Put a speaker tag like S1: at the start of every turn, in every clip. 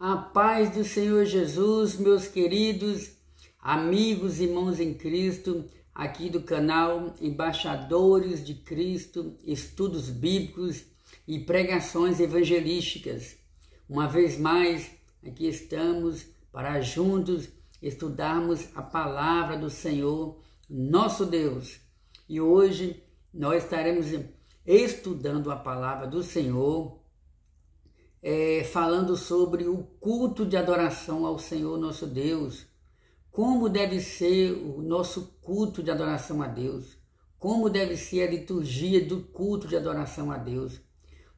S1: A paz do Senhor Jesus, meus queridos amigos e irmãos em Cristo, aqui do canal Embaixadores de Cristo, Estudos Bíblicos e Pregações Evangelísticas. Uma vez mais, aqui estamos para juntos estudarmos a palavra do Senhor, nosso Deus. E hoje nós estaremos estudando a palavra do Senhor, falando sobre o culto de adoração ao Senhor nosso Deus. Como deve ser o nosso culto de adoração a Deus? Como deve ser a liturgia do culto de adoração a Deus?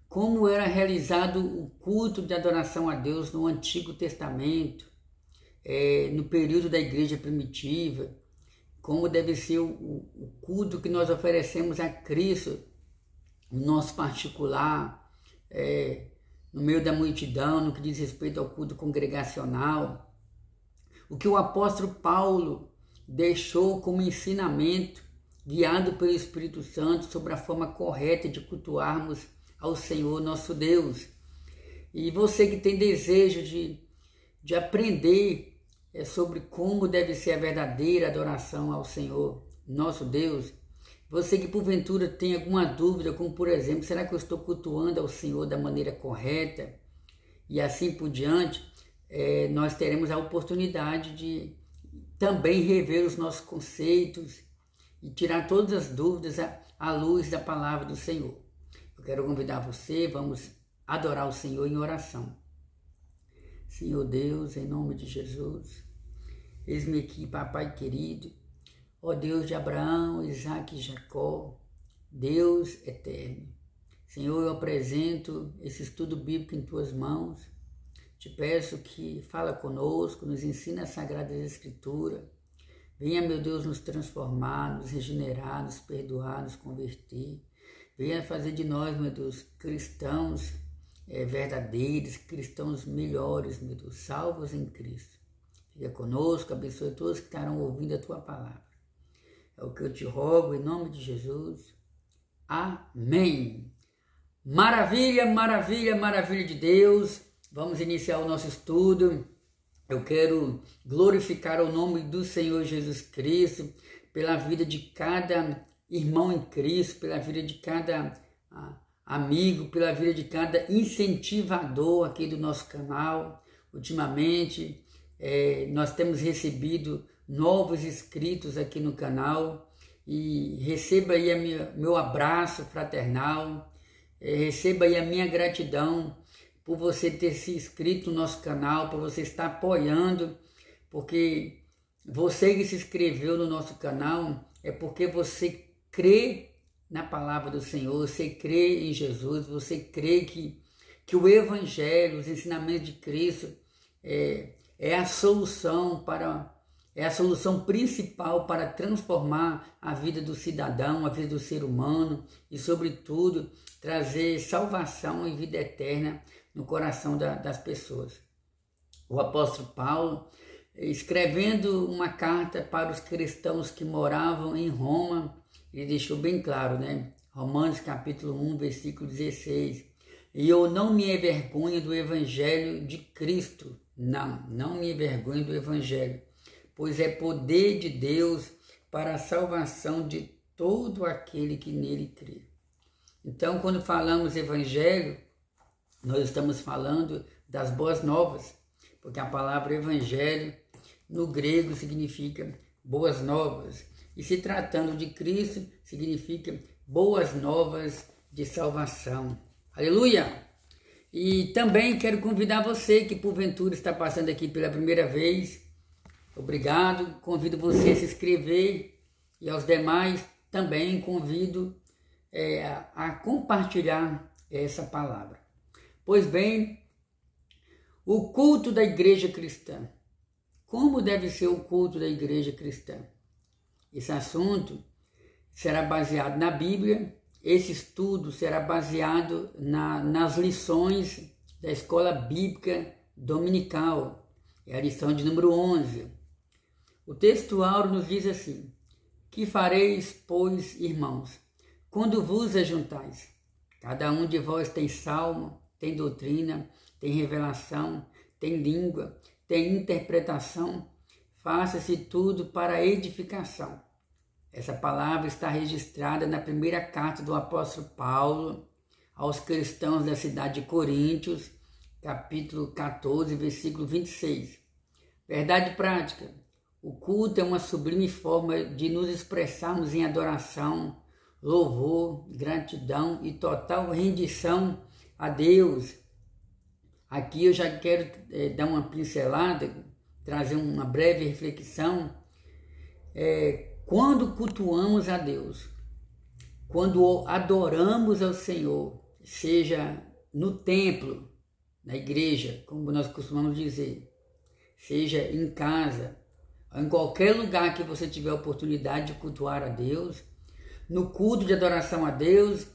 S1: Como era realizado o culto de adoração a Deus no Antigo Testamento, no período da igreja primitiva? Como deve ser o culto que nós oferecemos a Cristo, no nosso particular, no meio da multidão, no que diz respeito ao culto congregacional. O que o apóstolo Paulo deixou como ensinamento, guiado pelo Espírito Santo, sobre a forma correta de cultuarmos ao Senhor nosso Deus. E você que tem desejo de aprender sobre como deve ser a verdadeira adoração ao Senhor nosso Deus, você que porventura tem alguma dúvida, como por exemplo, será que eu estou cultuando ao Senhor da maneira correta? E assim por diante, nós teremos a oportunidade de também rever os nossos conceitos e tirar todas as dúvidas à luz da palavra do Senhor. Eu quero convidar você, vamos adorar o Senhor em oração. Senhor Deus, em nome de Jesus, eis-me aqui, papai querido, ó Deus de Abraão, Isaque e Jacó, Deus eterno. Senhor, eu apresento esse estudo bíblico em tuas mãos. Te peço que fala conosco, nos ensina as Sagradas Escrituras. Venha, meu Deus, nos transformar, nos regenerar, nos perdoar, nos converter. Venha fazer de nós, meu Deus, cristãos verdadeiros, cristãos melhores, meu Deus, salvos em Cristo. Fica conosco, abençoe todos que estarão ouvindo a tua palavra. É o que eu te rogo, em nome de Jesus. Amém. Maravilha, maravilha, maravilha de Deus. Vamos iniciar o nosso estudo. Eu quero glorificar o nome do Senhor Jesus Cristo pela vida de cada irmão em Cristo, pela vida de cada amigo, pela vida de cada incentivador aqui do nosso canal. Ultimamente, nós temos recebido novos inscritos aqui no canal e receba aí meu abraço fraternal, receba aí a minha gratidão por você ter se inscrito no nosso canal, por você estar apoiando, porque você que se inscreveu no nosso canal é porque você crê na palavra do Senhor, você crê em Jesus, você crê que o Evangelho, os ensinamentos de Cristo é a solução principal para transformar a vida do cidadão, a vida do ser humano e, sobretudo, trazer salvação e vida eterna no coração das pessoas. O apóstolo Paulo, escrevendo uma carta para os cristãos que moravam em Roma, ele deixou bem claro, né? Romanos capítulo 1, versículo 16. E eu não me envergonho do Evangelho de Cristo. Não me envergonho do Evangelho, pois é poder de Deus para a salvação de todo aquele que nele crê. Então, quando falamos Evangelho, nós estamos falando das boas novas, porque a palavra Evangelho no grego significa boas novas. E se tratando de Cristo, significa boas novas de salvação. Aleluia! E também quero convidar você que porventura está passando aqui pela primeira vez. Obrigado, convido você a se inscrever e aos demais também convido a compartilhar essa palavra. Pois bem, o culto da igreja cristã. Como deve ser o culto da igreja cristã? Esse assunto será baseado na Bíblia. Esse estudo será baseado nas lições da Escola Bíblica Dominical. É a lição de número 11. O texto áureo nos diz assim: que fareis, pois, irmãos, quando vos ajuntais? Cada um de vós tem salmo, tem doutrina, tem revelação, tem língua, tem interpretação, faça-se tudo para a edificação. Essa palavra está registrada na primeira carta do apóstolo Paulo aos cristãos da cidade de Coríntios, capítulo 14, versículo 26. Verdade prática. O culto é uma sublime forma de nos expressarmos em adoração, louvor, gratidão e total rendição a Deus. Aqui eu já quero dar uma pincelada, trazer uma breve reflexão. Quando cultuamos a Deus, quando adoramos ao Senhor, seja no templo, na igreja, como nós costumamos dizer, seja em casa, ou em qualquer lugar que você tiver a oportunidade de cultuar a Deus, no culto de adoração a Deus,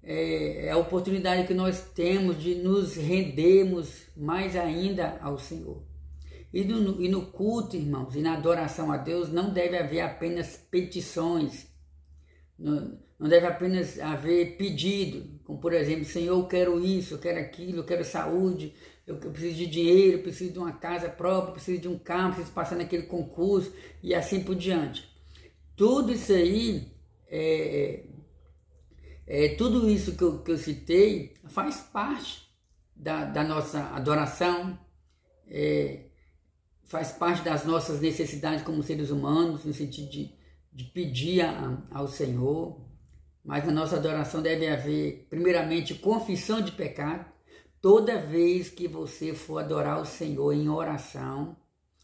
S1: é a oportunidade que nós temos de nos rendermos mais ainda ao Senhor. E no culto, irmãos, e na adoração a Deus, não deve haver apenas petições, não deve apenas haver pedido, como por exemplo, Senhor, eu quero isso, eu quero aquilo, eu quero saúde, eu preciso de dinheiro, eu preciso de uma casa própria, eu preciso de um carro, preciso passar naquele concurso e assim por diante. Tudo isso aí, tudo isso que eu citei faz parte da nossa adoração, faz parte das nossas necessidades como seres humanos, no sentido de pedir ao Senhor. Mas na nossa adoração deve haver, primeiramente, confissão de pecado. Toda vez que você for adorar o Senhor em oração,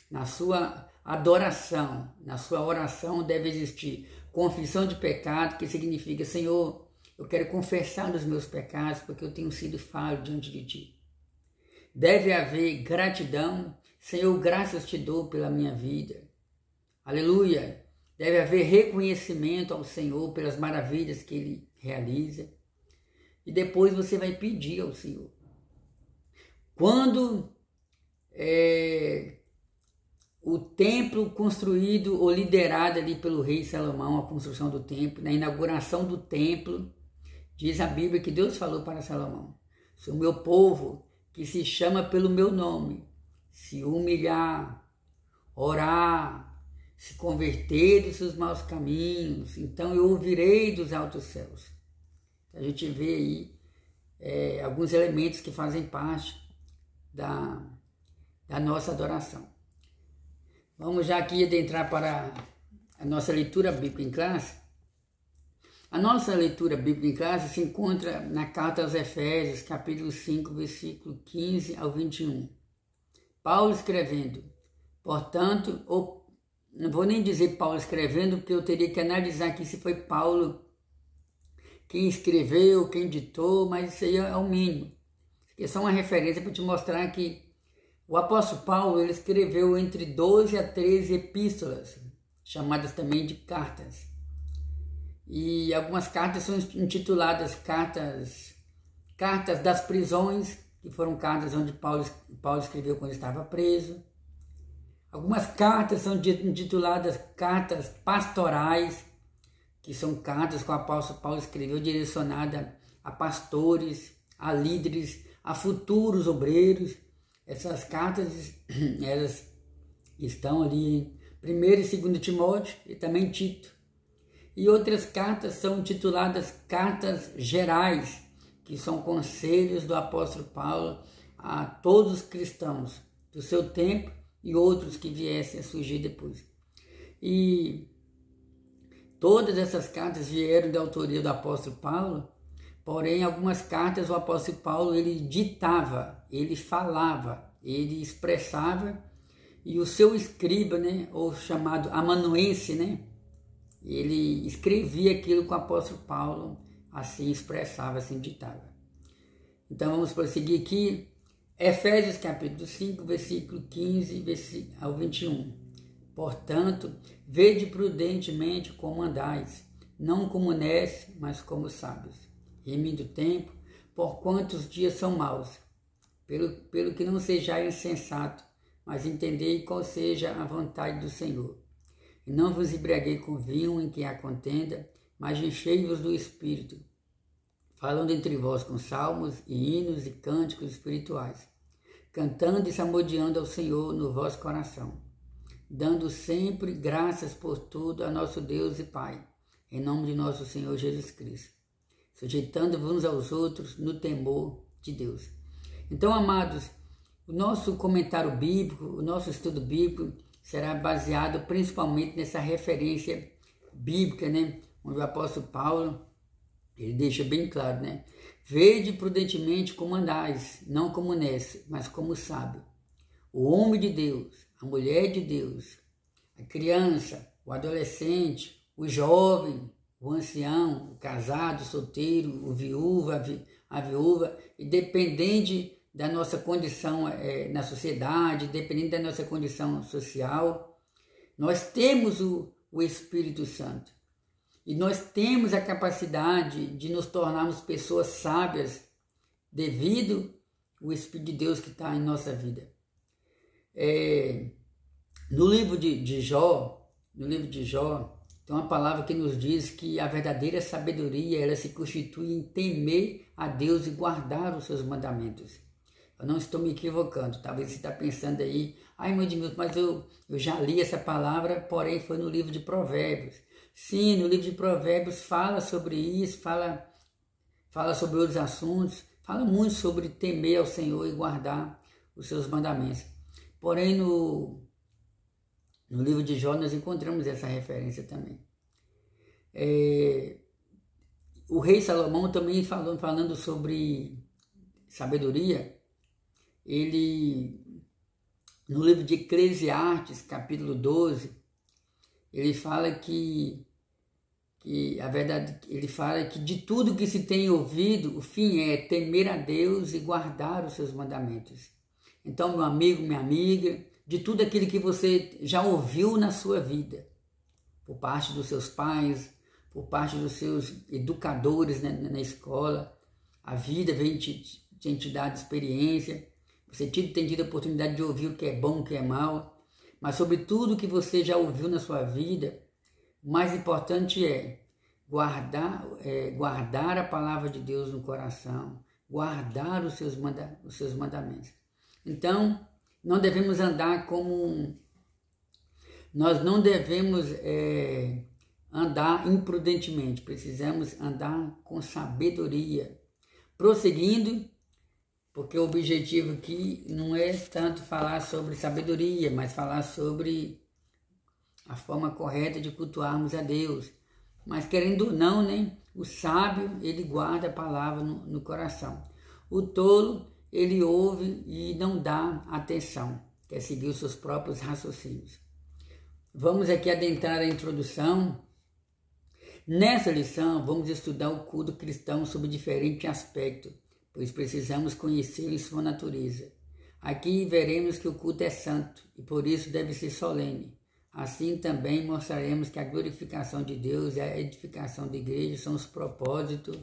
S1: na sua adoração, na sua oração deve existir confissão de pecado, que significa, Senhor, eu quero confessar os meus pecados porque eu tenho sido falho diante de Ti. Deve haver gratidão, Senhor, graças te dou pela minha vida. Aleluia! Deve haver reconhecimento ao Senhor pelas maravilhas que Ele realiza. E depois você vai pedir ao Senhor. Quando o templo construído ou liderado ali pelo rei Salomão, a construção do templo, na inauguração do templo, diz a Bíblia que Deus falou para Salomão, se o meu povo, que se chama pelo meu nome, se humilhar, orar, se converter dos seus maus caminhos, então eu ouvirei dos altos céus. A gente vê aí alguns elementos que fazem parte da nossa adoração. Vamos já aqui adentrar para a nossa leitura bíblica em classe. A nossa leitura bíblica em classe se encontra na carta aos Efésios, capítulo 5, versículo 15 ao 21. Paulo escrevendo, portanto, não vou nem dizer Paulo escrevendo, porque eu teria que analisar aqui se foi Paulo quem escreveu, quem ditou, mas isso aí é o mínimo. É só uma referência para te mostrar que o apóstolo Paulo ele escreveu entre 12 a 13 epístolas, chamadas também de cartas. E algumas cartas são intituladas cartas das prisões, que foram cartas onde Paulo escreveu quando estava preso. Algumas cartas são intituladas cartas pastorais, que são cartas que o apóstolo Paulo escreveu direcionada a pastores, a líderes, a futuros obreiros. Essas cartas, elas estão ali em 1 e 2 Timóteo e também Tito. E outras cartas são intituladas cartas gerais, que são conselhos do apóstolo Paulo a todos os cristãos do seu tempo e outros que viessem a surgir depois. E todas essas cartas vieram da autoria do apóstolo Paulo, porém algumas cartas o apóstolo Paulo ele ditava, ele falava, ele expressava, e o seu escriba, né, ou chamado amanuense, né, ele escrevia aquilo que o apóstolo Paulo assim expressava, assim ditava. Então vamos prosseguir aqui. Efésios capítulo 5, versículo 15 ao 21. Portanto, vede prudentemente como andais, não como necios, mas como sábios, remindo o tempo, porquanto os dias são maus. Pelo que não sejais insensato, mas entendei qual seja a vontade do Senhor. E não vos embriaguei com vinho em que há contenda, mas enchei-vos do Espírito, falando entre vós com salmos e hinos e cânticos espirituais, cantando e salmodiando ao Senhor no vosso coração, dando sempre graças por tudo a nosso Deus e Pai, em nome de nosso Senhor Jesus Cristo, sujeitando-vos uns aos outros no temor de Deus. Então, amados, o nosso comentário bíblico, o nosso estudo bíblico será baseado principalmente nessa referência bíblica, né? Onde o apóstolo Paulo, ele deixa bem claro, né? Vede prudentemente como andais, não como necio, mas como sábio. O homem de Deus, a mulher de Deus, a criança, o adolescente, o jovem, o ancião, o casado, o solteiro, o viúvo, a viúva, independente da nossa condição na sociedade, independente da nossa condição social, nós temos o Espírito Santo. E nós temos a capacidade de nos tornarmos pessoas sábias devido ao Espírito de Deus que está em nossa vida. No livro de Jó, tem uma palavra que nos diz que a verdadeira sabedoria, ela se constitui em temer a Deus e guardar os seus mandamentos. Eu não estou me equivocando, talvez você está pensando aí, ai meu Deus, mas eu já li essa palavra, porém foi no livro de Provérbios. Sim, no livro de Provérbios fala sobre isso, fala sobre outros assuntos, fala muito sobre temer ao Senhor e guardar os seus mandamentos. Porém, no livro de Jó nós encontramos essa referência também. O rei Salomão também falando sobre sabedoria, ele, no livro de Eclesiastes, capítulo 12, ele fala que a verdade, ele fala que de tudo que se tem ouvido, o fim é temer a Deus e guardar os seus mandamentos. Então, meu amigo, minha amiga, de tudo aquilo que você já ouviu na sua vida, por parte dos seus pais, por parte dos seus educadores na escola, a vida vem te dar experiência, você tem tido a oportunidade de ouvir o que é bom, o que é mal, mas sobre tudo que você já ouviu na sua vida, o mais importante é guardar a palavra de Deus no coração, guardar os seus mandamentos. Então, não devemos andar nós não devemos andar imprudentemente, precisamos andar com sabedoria, prosseguindo, porque o objetivo aqui não é tanto falar sobre sabedoria, mas falar sobre a forma correta de cultuarmos a Deus. Mas querendo ou não, né, o sábio, ele guarda a palavra no coração. O tolo, ele ouve e não dá atenção, quer seguir os seus próprios raciocínios. Vamos aqui adentrar a introdução. Nessa lição, vamos estudar o culto cristão sob diferente aspecto, pois precisamos conhecer em sua natureza. Aqui veremos que o culto é santo e por isso deve ser solene. Assim também mostraremos que a glorificação de Deus e a edificação da igreja são os propósitos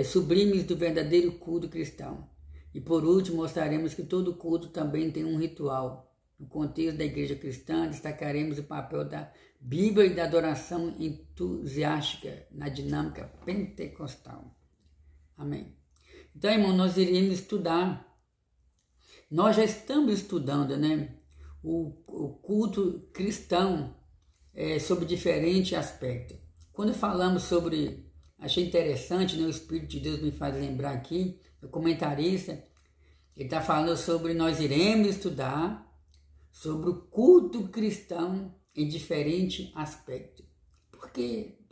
S1: sublimes do verdadeiro culto cristão. E por último, mostraremos que todo culto também tem um ritual. No contexto da igreja cristã, destacaremos o papel da Bíblia e da adoração entusiástica na dinâmica pentecostal. Amém. Então, irmão, nós iremos estudar, nós já estamos estudando, né, o culto cristão sobre diferentes aspectos. Quando falamos sobre, achei interessante, né, o Espírito de Deus me faz lembrar aqui, o comentarista, ele está falando sobre, nós iremos estudar sobre o culto cristão em diferentes aspectos. Por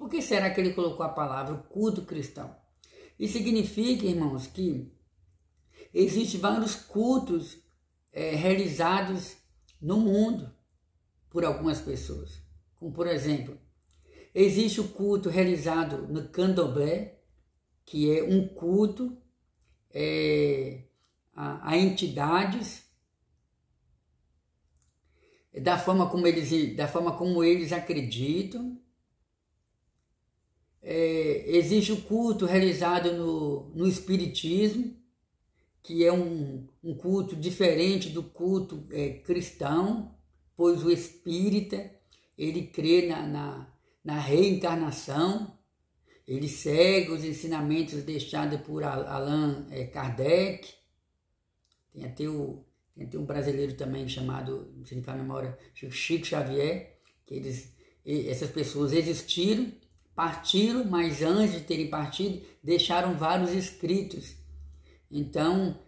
S1: que será que ele colocou a palavra culto cristão? Isso significa, irmãos, que existem vários cultos realizados no mundo por algumas pessoas. Como, por exemplo, existe o culto realizado no candomblé, que é um culto a entidades, da forma como eles acreditam. Existe o culto realizado no espiritismo, que é um culto diferente do culto cristão, pois o espírita, ele crê na reencarnação, ele segue os ensinamentos deixados por Allan Kardec, Tem até um brasileiro também chamado, não sei se me fala a memória, Chico Xavier, que essas pessoas existiram, partiram, mas antes de terem partido, deixaram vários escritos. Então,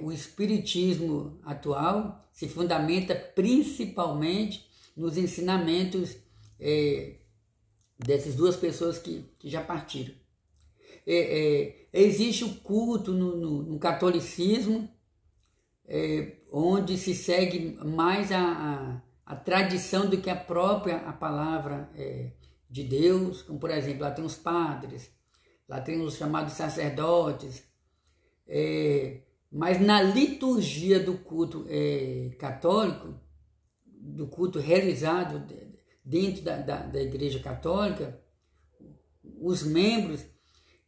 S1: o espiritismo atual se fundamenta principalmente nos ensinamentos dessas duas pessoas que já partiram. Existe o culto no catolicismo, onde se segue mais a tradição do que a palavra de Deus, como por exemplo, lá tem os padres, lá tem os chamados sacerdotes, mas na liturgia do culto católico, do culto realizado dentro da Igreja Católica, os membros,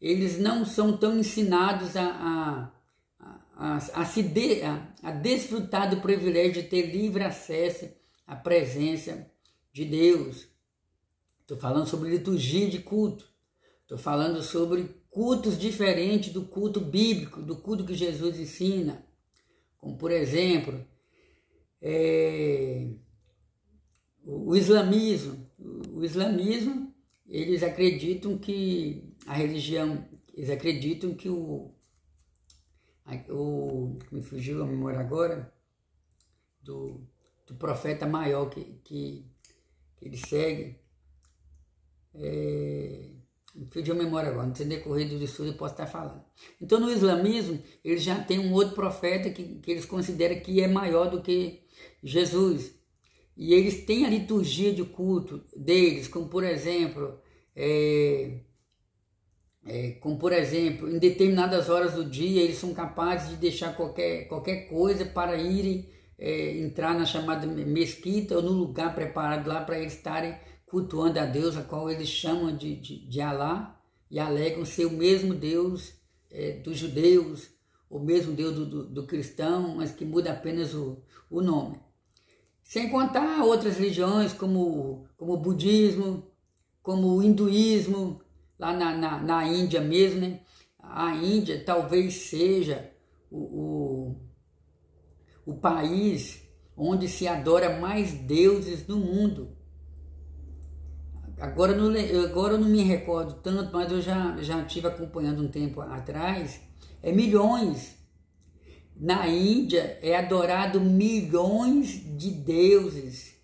S1: eles não são tão ensinados a desfrutar do privilégio de ter livre acesso à presença de Deus. Estou falando sobre liturgia de culto, estou falando sobre cultos diferentes do culto bíblico, do culto que Jesus ensina, como por exemplo, o islamismo. O islamismo, eles acreditam que a religião, eles acreditam que me fugiu a memória agora, do profeta maior que ele segue, me fugiu a memória agora, no decorrer do estudo eu posso estar falando. Então no islamismo, eles já tem um outro profeta que eles consideram que é maior do que Jesus. E eles têm a liturgia de culto deles, como por exemplo, em determinadas horas do dia, eles são capazes de deixar qualquer coisa para irem entrar na chamada mesquita ou no lugar preparado lá para eles estarem cultuando a Deus, a qual eles chamam de Alá, e alegam ser o mesmo Deus dos judeus, o mesmo Deus do cristão, mas que muda apenas o nome. Sem contar outras religiões como o budismo, como o hinduísmo, lá na Índia mesmo, né? A Índia talvez seja o país onde se adora mais deuses no mundo. Agora eu não me recordo tanto, mas eu já estive acompanhando um tempo atrás, milhões. Na Índia é adorado milhões de deuses.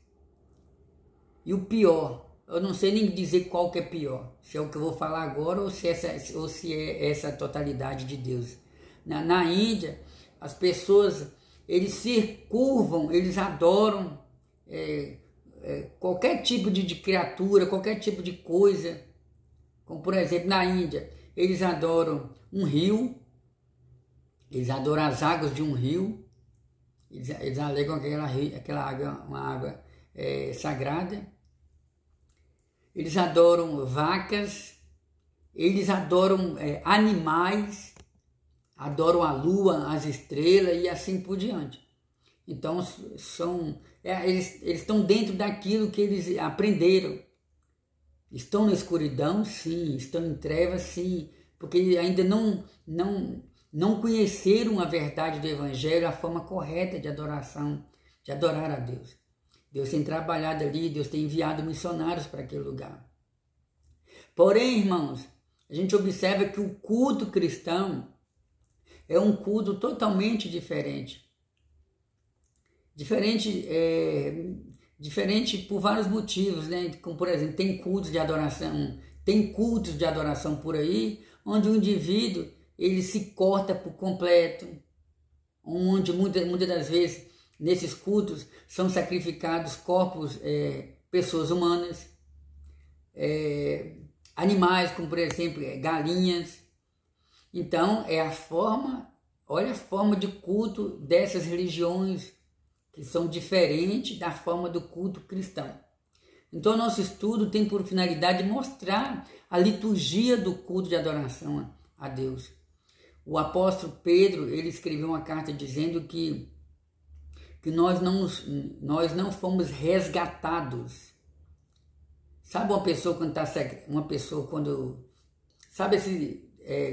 S1: E o pior, eu não sei nem dizer qual que é pior, se é o que eu vou falar agora ou se é essa totalidade de deuses. Na Índia, as pessoas, eles se curvam, eles adoram qualquer tipo de criatura, qualquer tipo de coisa. Como por exemplo, na Índia, eles adoram um rio, eles adoram as águas de um rio, eles alegam aquela água, uma água sagrada. Eles adoram vacas, eles adoram animais, adoram a lua, as estrelas e assim por diante. Então, eles estão dentro daquilo que eles aprenderam. Estão na escuridão, sim, estão em trevas, sim, porque ainda não conheceram a verdade do Evangelho, a forma correta de adoração, de adorar a Deus. Deus tem trabalhado ali, Deus tem enviado missionários para aquele lugar. Porém, irmãos, a gente observa que o culto cristão é um culto totalmente diferente. Diferente por vários motivos, né? Como, por exemplo, tem cultos de adoração por aí, onde o indivíduo ele se corta por completo, onde muitas das vezes nesses cultos são sacrificados corpos, pessoas humanas, animais, como por exemplo galinhas. Então olha a forma de culto dessas religiões que são diferentes da forma do culto cristão. Então nosso estudo tem por finalidade mostrar a liturgia do culto de adoração a Deus. O apóstolo Pedro, ele escreveu uma carta dizendo que nós não fomos resgatados. Sabe uma pessoa quando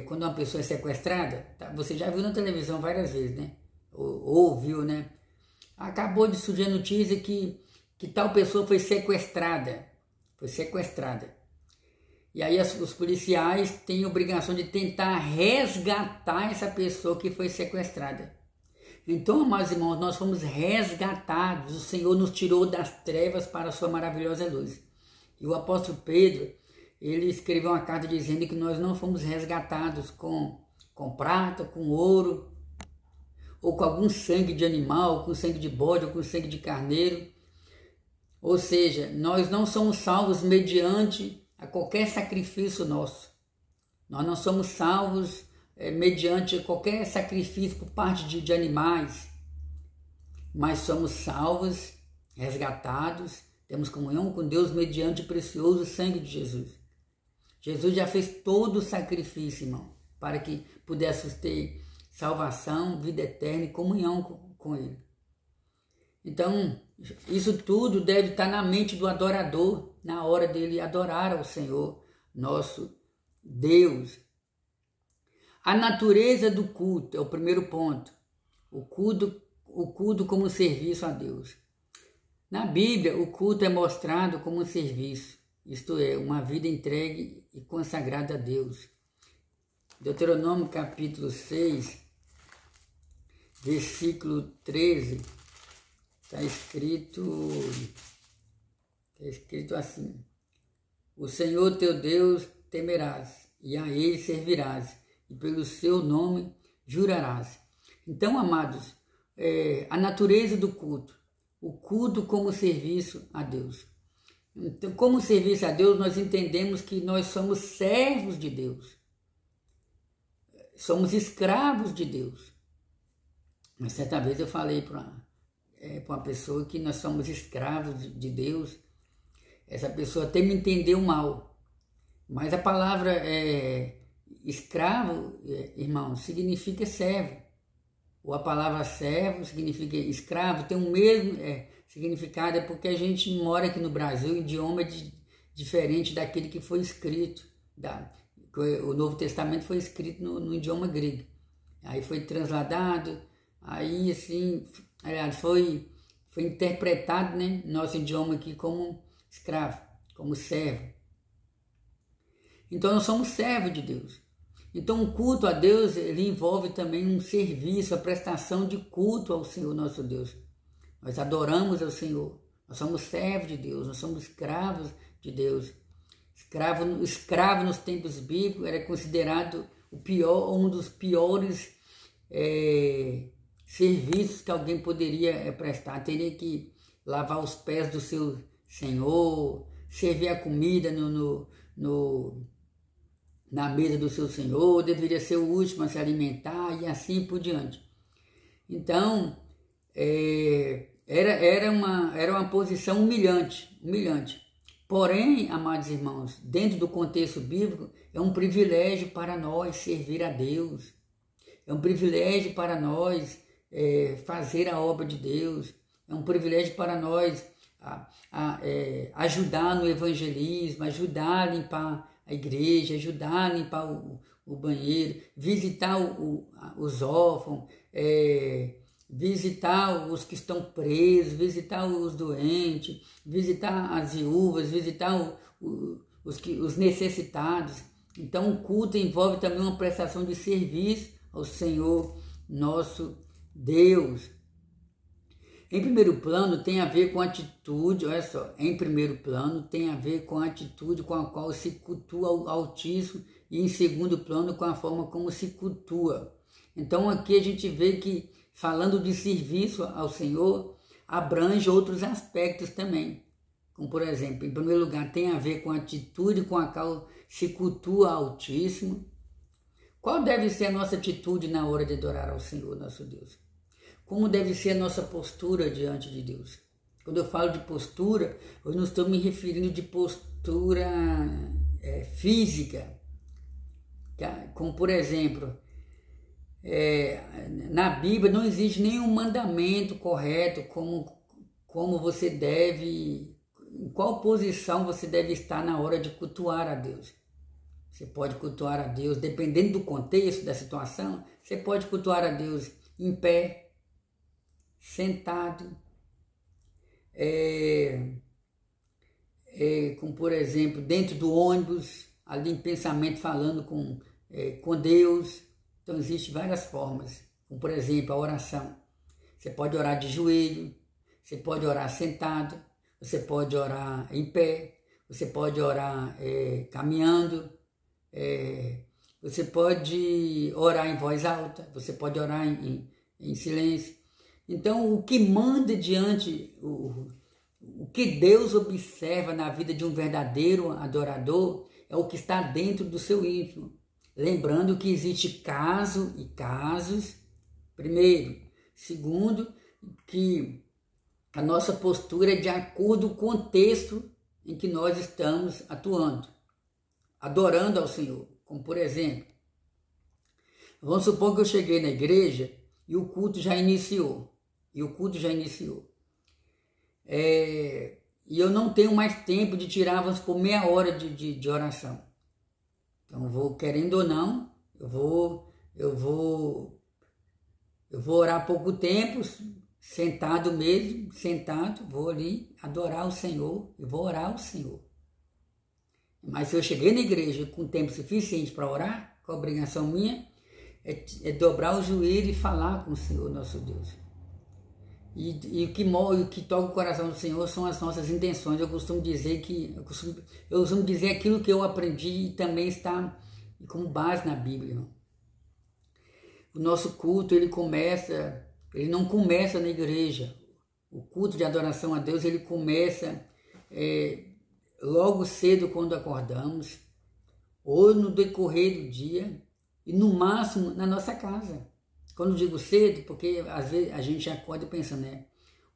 S1: quando uma pessoa é sequestrada? Tá? Você já viu na televisão várias vezes, né? ouviu, né? Acabou de surgir a notícia que tal pessoa foi sequestrada. Foi sequestrada. E aí os policiais têm a obrigação de tentar resgatar essa pessoa que foi sequestrada. Então, amados irmãos, nós fomos resgatados. O Senhor nos tirou das trevas para a sua maravilhosa luz. E o apóstolo Pedro, ele escreveu uma carta dizendo que nós não fomos resgatados com prata, com ouro, ou com algum sangue de animal, com sangue de bode, ou com sangue de carneiro. Ou seja, nós não somos salvos mediante a qualquer sacrifício nosso. Nós não somos salvos mediante qualquer sacrifício por parte de animais, mas somos salvos, resgatados, temos comunhão com Deus mediante o precioso sangue de Jesus. Jesus já fez todo o sacrifício, irmão, para que pudéssemos ter salvação, vida eterna e comunhão com Ele. Então, isso tudo deve estar na mente do adorador, na hora dele adorar ao Senhor, nosso Deus. A natureza do culto é o primeiro ponto. O culto como serviço a Deus. Na Bíblia, o culto é mostrado como um serviço, isto é, uma vida entregue e consagrada a Deus. Deuteronômio capítulo 6, versículo 13, está escrito assim: o Senhor teu Deus temerás, e a Ele servirás, e pelo seu nome jurarás. Então, amados, a natureza do culto, o culto como serviço a Deus. Então, como serviço a Deus, nós entendemos que nós somos servos de Deus, somos escravos de Deus. Mas certa vez eu falei para uma pessoa que nós somos escravos de Deus. Essa pessoa até me entendeu mal, mas a palavra escravo, irmão, significa servo, ou a palavra servo significa escravo, tem o mesmo significado, é porque a gente mora aqui no Brasil, o idioma é diferente daquele que foi escrito, o Novo Testamento foi escrito no idioma grego, aí foi transladado, aí assim, foi interpretado, né, nosso idioma aqui como escravo, como servo. Então nós somos servos de Deus. Então o culto a Deus, ele envolve também um serviço, a prestação de culto ao Senhor nosso Deus. Nós adoramos ao Senhor, nós somos servos de Deus, nós somos escravos de Deus. Escravo nos tempos bíblicos era considerado um dos piores serviços que alguém poderia prestar. Teria que lavar os pés do seu senhor, servir a comida na mesa do seu senhor, deveria ser o último a se alimentar e assim por diante. Então, era uma posição humilhante. Porém, amados irmãos, dentro do contexto bíblico, é um privilégio para nós servir a Deus. É um privilégio para nós fazer a obra de Deus. É um privilégio para nós ajudar no evangelismo, ajudar a limpar a igreja, ajudar a limpar o banheiro, visitar os órfãos, visitar os que estão presos, visitar os doentes, visitar as viúvas, visitar os necessitados. Então o culto envolve também uma prestação de serviço ao Senhor nosso Deus. Em primeiro plano tem a ver com a atitude, olha só, em primeiro plano tem a ver com a atitude com a qual se cultua o Altíssimo, e em segundo plano com a forma como se cultua. Então aqui a gente vê que, falando de serviço ao Senhor, abrange outros aspectos também. Como por exemplo, em primeiro lugar tem a ver com a atitude com a qual se cultua o Altíssimo. Qual deve ser a nossa atitude na hora de adorar ao Senhor nosso Deus? Como deve ser a nossa postura diante de Deus? Quando eu falo de postura, eu não estou me referindo de postura física. Como, por exemplo, na Bíblia não existe nenhum mandamento correto como você deve, em qual posição você deve estar na hora de cultuar a Deus. Você pode cultuar a Deus, dependendo do contexto, da situação, você pode cultuar a Deus em pé, sentado, como por exemplo, dentro do ônibus, ali em pensamento falando com Deus. Então existem várias formas, como por exemplo a oração. Você pode orar de joelho, você pode orar sentado, você pode orar em pé, você pode orar caminhando, você pode orar em voz alta, você pode orar em silêncio. Então, o que manda diante, o que Deus observa na vida de um verdadeiro adorador é o que está dentro do seu íntimo. Lembrando que existe caso e casos, primeiro. Segundo, que a nossa postura é de acordo com o contexto em que nós estamos atuando, adorando ao Senhor. Como por exemplo, vamos supor que eu cheguei na igreja e o culto já iniciou. E eu não tenho mais tempo de tirar, vamos supor, meia hora de oração. Então, querendo ou não, eu vou orar pouco tempo, sentado, vou ali adorar o Senhor e vou orar ao Senhor. Mas se eu cheguei na igreja com tempo suficiente para orar, a obrigação minha é dobrar o joelho e falar com o Senhor, nosso Deus. E o que toca o coração do Senhor são as nossas intenções. Eu costumo dizer aquilo que eu aprendi e também está como base na Bíblia, irmão. O nosso culto, ele não começa na igreja. O culto de adoração a Deus, ele começa logo cedo quando acordamos, ou no decorrer do dia, e no máximo na nossa casa. Quando digo cedo, porque às vezes a gente acorda pensando,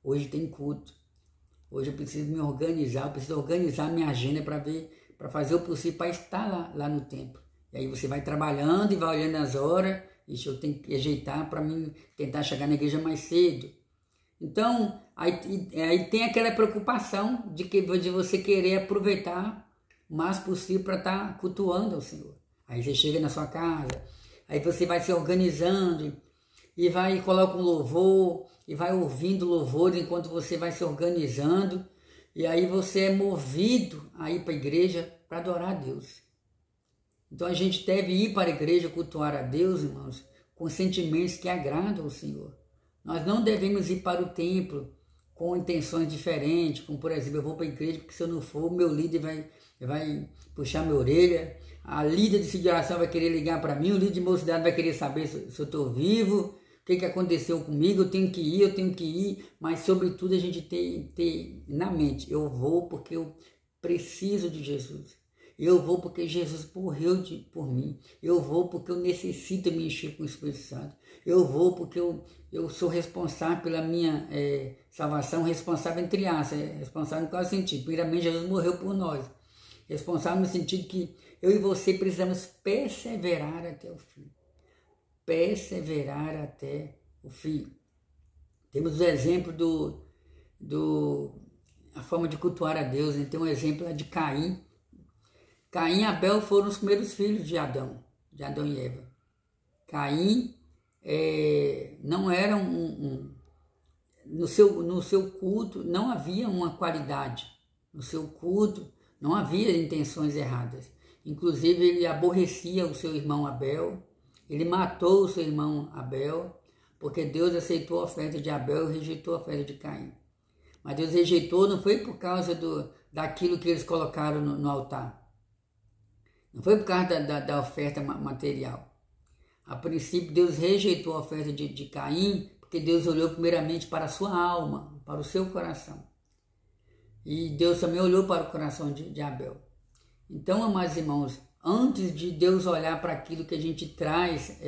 S1: hoje tem culto, hoje eu preciso me organizar, eu preciso organizar minha agenda para fazer o possível para estar lá no templo. E aí você vai trabalhando e vai olhando as horas, isso eu tenho que ajeitar para mim tentar chegar na igreja mais cedo. Então, aí tem aquela preocupação de você querer aproveitar o mais possível para estar cultuando ao Senhor. Aí você chega na sua casa, aí você vai se organizando e vai coloca um louvor e vai ouvindo louvores enquanto você vai se organizando, e aí você é movido a ir para a igreja para adorar a Deus. Então a gente deve ir para a igreja cultuar a Deus, irmãos, com sentimentos que agradam ao Senhor. Nós não devemos ir para o templo com intenções diferentes, como por exemplo, eu vou para a igreja porque se eu não for, o meu líder vai puxar minha orelha, a líder de oração vai querer ligar para mim, o líder de mocidade vai querer saber se eu estou vivo, o que aconteceu comigo, eu tenho que ir, mas sobretudo a gente tem na mente, eu vou porque eu preciso de Jesus. Eu vou porque Jesus morreu por mim. Eu vou porque eu necessito me encher com o Espírito Santo. Eu vou porque eu sou responsável pela minha salvação, responsável entre aspas, responsável em qual sentido? Primeiramente, Jesus morreu por nós. Responsável no sentido que eu e você precisamos perseverar até o fim. Perseverar até o fim. Temos o exemplo a forma de cultuar a Deus. Né? Tem um exemplo lá de Caim. Caim e Abel foram os primeiros filhos de Adão e Eva. Caim não era no seu culto não havia uma qualidade. No seu culto não havia intenções erradas. Inclusive ele aborrecia o seu irmão Abel, ele matou o seu irmão Abel, porque Deus aceitou a oferta de Abel e rejeitou a oferta de Caim. Mas Deus rejeitou não foi por causa daquilo que eles colocaram no altar. Não foi por causa da oferta material. A princípio, Deus rejeitou a oferta de Caim, porque Deus olhou primeiramente para a sua alma, para o seu coração. E Deus também olhou para o coração de Abel. Então, amados irmãos, antes de Deus olhar para aquilo que a gente traz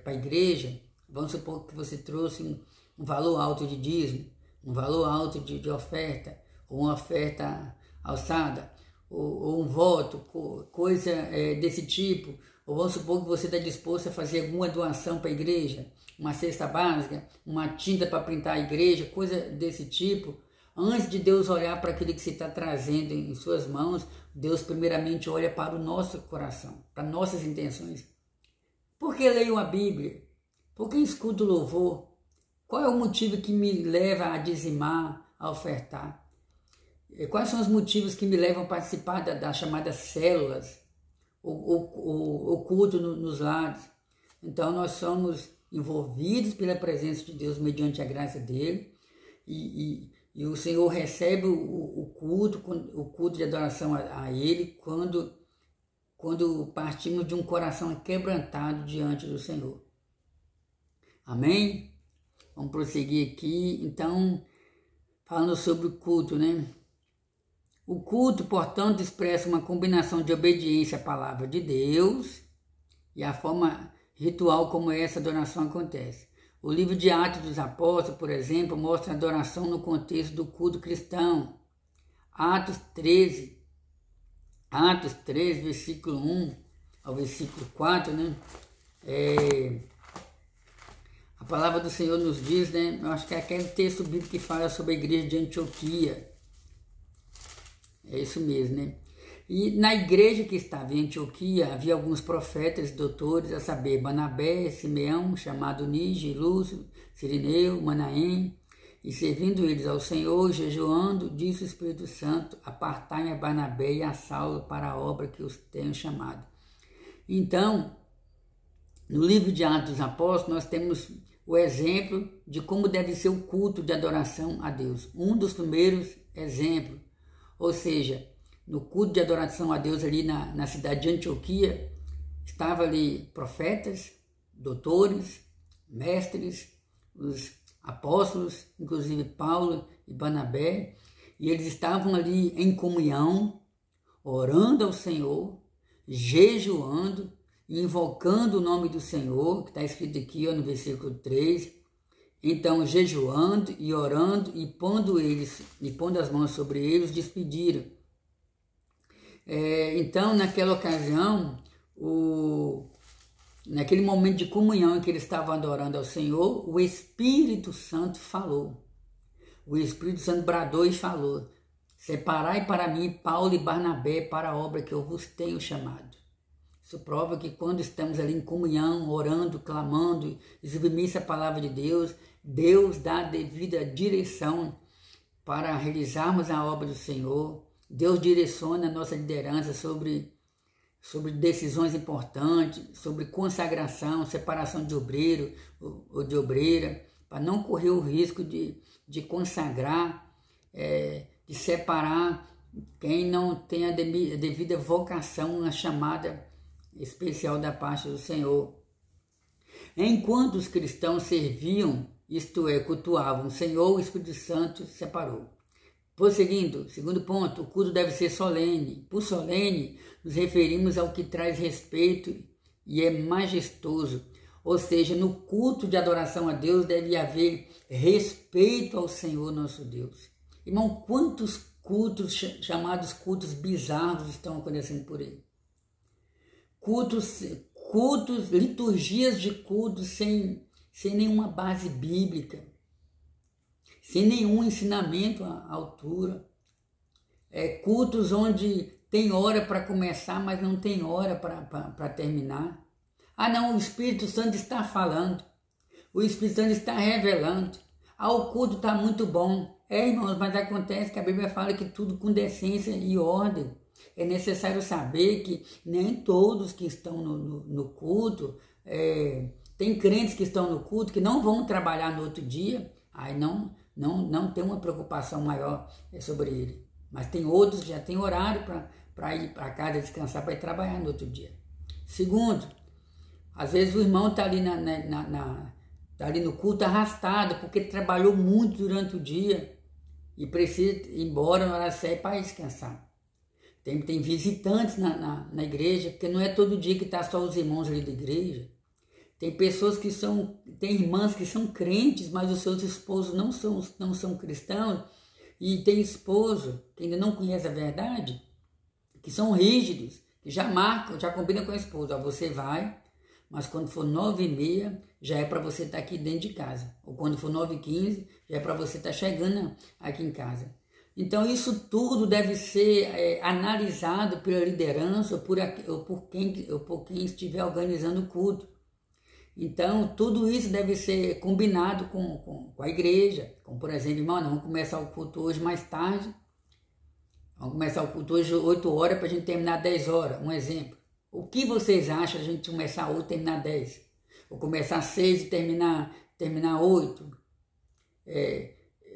S1: para a igreja, vamos supor que você trouxe um valor alto de dízimo, um valor alto de oferta, ou uma oferta alçada, ou um voto, coisa desse tipo, ou vamos supor que você está disposto a fazer alguma doação para a igreja, uma cesta básica, uma tinta para pintar a igreja, coisa desse tipo. Antes de Deus olhar para aquilo que você está trazendo em suas mãos, Deus primeiramente olha para o nosso coração, para nossas intenções. Por que leio a Bíblia? Por que escuto louvor? Qual é o motivo que me leva a dizimar, a ofertar? Quais são os motivos que me levam a participar das chamadas células, o culto nos lares? Então nós somos envolvidos pela presença de Deus mediante a graça dele, e o Senhor recebe o culto de adoração a ele quando partimos de um coração quebrantado diante do Senhor. Amém? Vamos prosseguir aqui, então, falando sobre o culto, né? O culto, portanto, expressa uma combinação de obediência à palavra de Deus e a forma ritual como essa adoração acontece. O livro de Atos dos Apóstolos, por exemplo, mostra a adoração no contexto do culto cristão. Atos 13, versículo 1 ao versículo 4, né? A palavra do Senhor nos diz, né? Eu acho que é aquele texto bíblico que fala sobre a igreja de Antioquia. É isso mesmo, né? E na igreja que estava em Antioquia havia alguns profetas e doutores, a saber, Barnabé, Simeão, chamado Níger, Lúcio, Cirineu, Manaém, e servindo eles ao Senhor, jejuando, disse o Espírito Santo, apartai-me a Barnabé e a Saulo para a obra que os tenho chamado. Então, no livro de Atos dos Apóstolos, nós temos o exemplo de como deve ser o culto de adoração a Deus. Um dos primeiros exemplos, ou seja, no culto de adoração a Deus ali na cidade de Antioquia, estavam ali profetas, doutores, mestres, os apóstolos, inclusive Paulo e Barnabé, e eles estavam ali em comunhão, orando ao Senhor, jejuando, invocando o nome do Senhor, que está escrito aqui no versículo 3, então jejuando e orando e pondo as mãos sobre eles, despediram. Então, naquela ocasião, naquele momento de comunhão em que eles estavam adorando ao Senhor, o Espírito Santo falou. O Espírito Santo bradou e falou: separai para mim Paulo e Barnabé para a obra que eu vos tenho chamado. Isso prova que quando estamos ali em comunhão, orando, clamando, exibimos a palavra de Deus, Deus dá a devida direção para realizarmos a obra do Senhor. Deus direciona a nossa liderança sobre decisões importantes, sobre consagração, separação de obreiro ou de obreira, para não correr o risco de consagrar, de separar quem não tem a devida vocação, a chamada especial da parte do Senhor. Enquanto os cristãos serviam, isto é, cultuavam o Senhor, o Espírito Santo separou. Prosseguindo, segundo ponto, o culto deve ser solene. Por solene, nos referimos ao que traz respeito e é majestoso. Ou seja, no culto de adoração a Deus deve haver respeito ao Senhor nosso Deus. Irmão, quantos cultos, chamados cultos bizarros, estão acontecendo por aí? Cultos, liturgias de cultos sem nenhuma base bíblica, sem nenhum ensinamento à altura. Cultos onde tem hora para começar, mas não tem hora para terminar. Ah não, o Espírito Santo está falando, o Espírito Santo está revelando. O culto está muito bom. Irmãos, mas acontece que a Bíblia fala que tudo com decência e ordem. É necessário saber que nem todos que estão no culto, tem crentes que estão no culto que não vão trabalhar no outro dia, aí não tem uma preocupação maior sobre ele. Mas tem outros que já tem horário para ir para casa descansar, para ir trabalhar no outro dia. Segundo, às vezes o irmão está ali, tá ali no culto arrastado, porque trabalhou muito durante o dia e precisa ir embora na hora certa para descansar. Tem visitantes na igreja, porque não é todo dia que está só os irmãos ali da igreja. Tem pessoas tem irmãs que são crentes, mas os seus esposos não são cristãos, e tem esposo que ainda não conhece a verdade, que são rígidos, que já combinam com a esposa. Você vai, mas quando for 9h30, já é para você estar aqui dentro de casa. Ou quando for 9h15, já é para você estar chegando aqui em casa. Então isso tudo deve ser analisado pela liderança ou por quem estiver organizando o culto. Então, tudo isso deve ser combinado com a igreja. Como, por exemplo, irmão, nós vamos começar o culto hoje mais tarde. Vamos começar o culto hoje 8 horas para a gente terminar 10 horas. Um exemplo. O que vocês acham de a gente começar 8 e terminar 10? Ou começar 6 e terminar 8?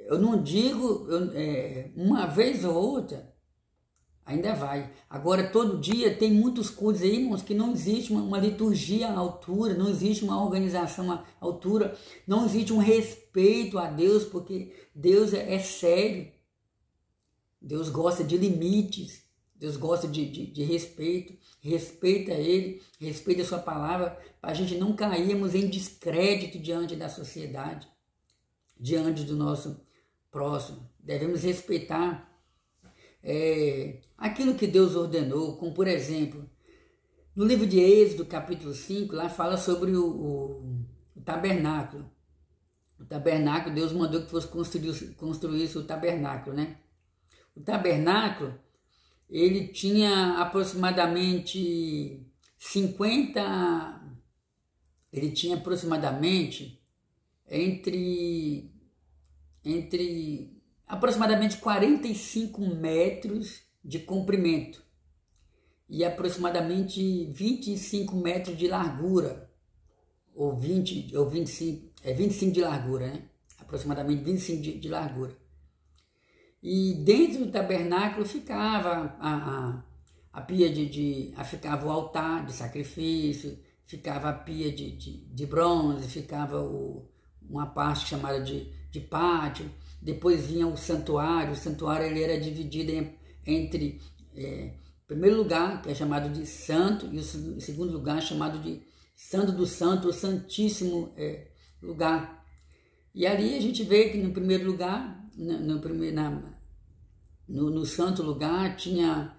S1: Eu não digo uma vez ou outra, ainda vai. Agora, todo dia tem muitos cultos aí, irmãos, que não existe uma liturgia à altura, não existe uma organização à altura, não existe um respeito a Deus, porque Deus é sério. Deus gosta de limites, Deus gosta de respeito, respeita Ele, respeita a sua palavra, para a gente não cairmos em descrédito diante da sociedade, diante do nosso próximo. Devemos respeitar aquilo que Deus ordenou, como por exemplo, no livro de Êxodo, capítulo 5, lá fala sobre o tabernáculo. O tabernáculo, Deus mandou que fosse construísse o tabernáculo, né? O tabernáculo, ele tinha aproximadamente aproximadamente 45 metros de comprimento e aproximadamente 25 metros de largura, ou 25 de largura, né? Aproximadamente 25 de largura. E dentro do tabernáculo ficava a pia ficava o altar de sacrifício, ficava a pia de bronze, ficava uma parte chamada de pátio. Depois vinha o santuário ele era dividido entre o primeiro lugar, que é chamado de santo, e o segundo lugar chamado de santo do santo, o santíssimo lugar. E ali a gente vê que no primeiro lugar, no santo lugar, tinha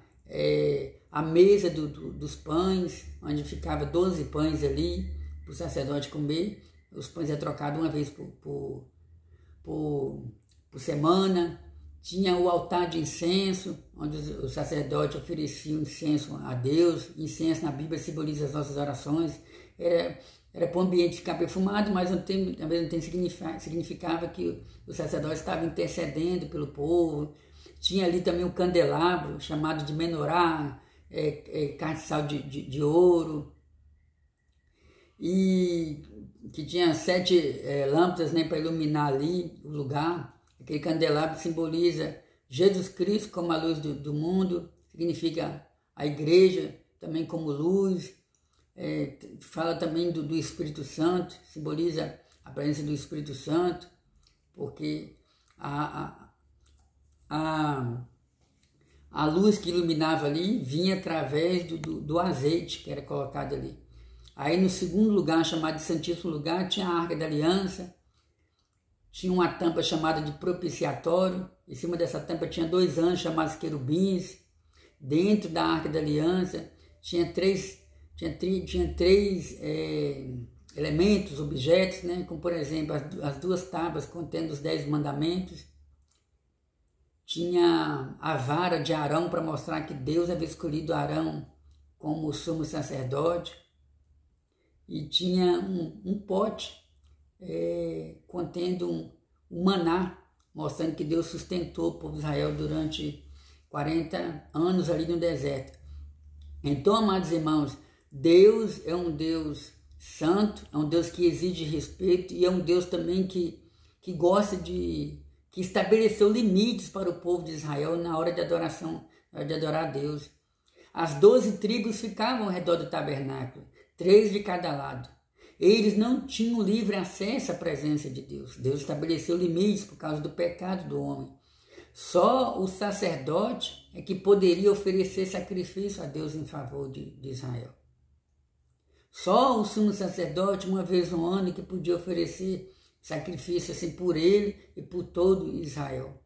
S1: a mesa dos pães, onde ficava 12 pães ali, para o sacerdote comer. Os pães eram trocados uma vez por semana. Tinha o altar de incenso, onde o sacerdote oferecia incenso a Deus. Incenso na Bíblia simboliza as nossas orações. Era para o ambiente ficar perfumado, mas ao mesmo tempo significava que o sacerdote estava intercedendo pelo povo. Tinha ali também o candelabro, chamado de menorá, castiçal de ouro, e que tinha 7 lâmpadas, né, para iluminar ali o lugar. Aquele candelabro simboliza Jesus Cristo como a luz do mundo, significa a igreja também como luz. Fala também do Espírito Santo, simboliza a presença do Espírito Santo, porque a luz que iluminava ali vinha através do azeite que era colocado ali. Aí no segundo lugar, chamado de Santíssimo Lugar, tinha a Arca da Aliança, tinha uma tampa chamada de propiciatório, em cima dessa tampa tinha 2 anjos chamados querubins. Dentro da Arca da Aliança tinha três elementos, objetos, né? Como por exemplo as 2 tábuas contendo os 10 mandamentos. Tinha a vara de Arão para mostrar que Deus havia escolhido Arão como sumo sacerdote. E tinha um pote contendo um maná, mostrando que Deus sustentou o povo de Israel durante 40 anos ali no deserto. Então, amados irmãos, Deus é um Deus santo, é um Deus que exige respeito e é um Deus também que gosta que estabeleceu limites para o povo de Israel na hora de adoração, de adorar a Deus. As 12 tribos ficavam ao redor do tabernáculo, 3 de cada lado. Eles não tinham livre acesso à presença de Deus. Deus estabeleceu limites por causa do pecado do homem. Só o sacerdote é que poderia oferecer sacrifício a Deus em favor de Israel. Só o sumo sacerdote, uma vez no ano, que podia oferecer sacrifício assim por ele e por todo Israel.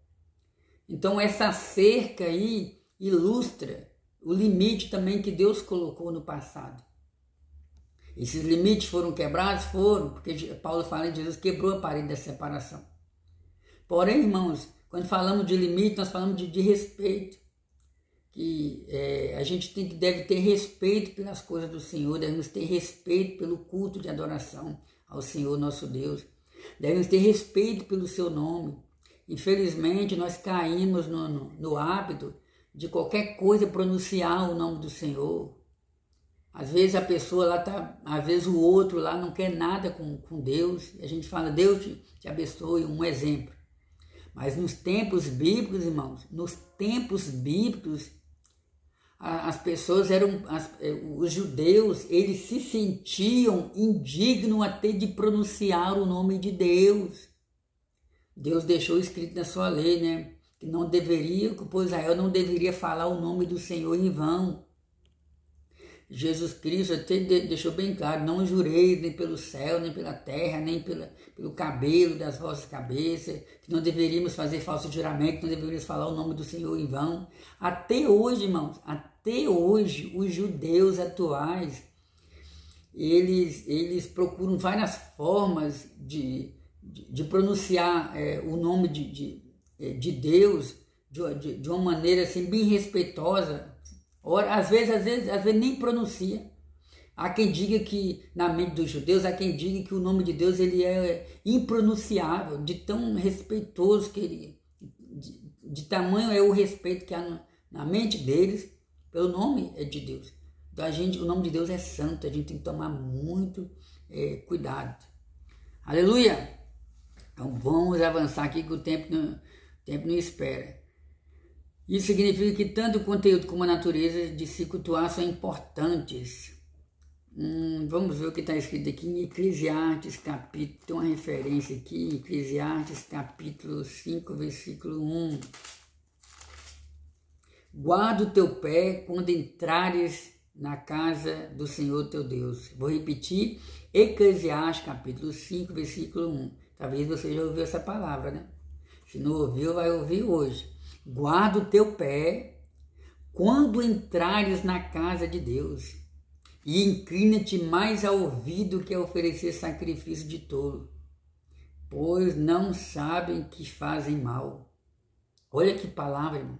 S1: Então essa cerca aí ilustra o limite também que Deus colocou no passado. Esses limites foram quebrados? Foram, porque Paulo fala que Jesus quebrou a parede da separação. Porém, irmãos, quando falamos de limite, nós falamos de respeito. que a gente deve ter respeito pelas coisas do Senhor, devemos ter respeito pelo culto de adoração ao Senhor nosso Deus, devemos ter respeito pelo seu nome. Infelizmente, nós caímos no hábito de qualquer coisa pronunciar o nome do Senhor. Às vezes a pessoa lá às vezes o outro lá não quer nada com Deus, e a gente fala, Deus te abençoe, um exemplo. Mas nos tempos bíblicos, irmãos, nos tempos bíblicos, as pessoas os judeus, eles se sentiam indignos até de pronunciar o nome de Deus. Deus deixou escrito na sua lei, né? Que não deveria, que o povo de Israel não deveria falar o nome do Senhor em vão. Jesus Cristo até deixou bem claro, não jureis nem pelo céu, nem pela terra, nem pelo cabelo das vossas cabeças, que não deveríamos fazer falso juramento, que não deveríamos falar o nome do Senhor em vão. Até hoje, irmãos, até hoje, os judeus atuais, eles procuram várias formas de pronunciar o nome de Deus de uma maneira assim, bem respeitosa. Ora, às vezes nem pronuncia. Há quem diga que, na mente dos judeus, há quem diga que o nome de Deus ele é impronunciável, de tão respeitoso que ele, de tamanho é o respeito que há na mente deles pelo nome de Deus. Então o nome de Deus é santo, a gente tem que tomar muito cuidado. Aleluia! Então vamos avançar aqui que o tempo não espera. Isso significa que tanto o conteúdo como a natureza de se cultuar são importantes. Vamos ver o que está escrito aqui em Eclesiastes, capítulo, tem uma referência aqui, Eclesiastes, capítulo 5, versículo 1. Guarda o teu pé quando entrares na casa do Senhor teu Deus. Vou repetir, Eclesiastes, capítulo 5, versículo 1. Talvez você já ouviu essa palavra, né? Se não ouviu, vai ouvir hoje. Guarda o teu pé quando entrares na casa de Deus, e inclina-te mais ao ouvido que a oferecer sacrifício de tolo, pois não sabem que fazem mal. Olha que palavra, irmão.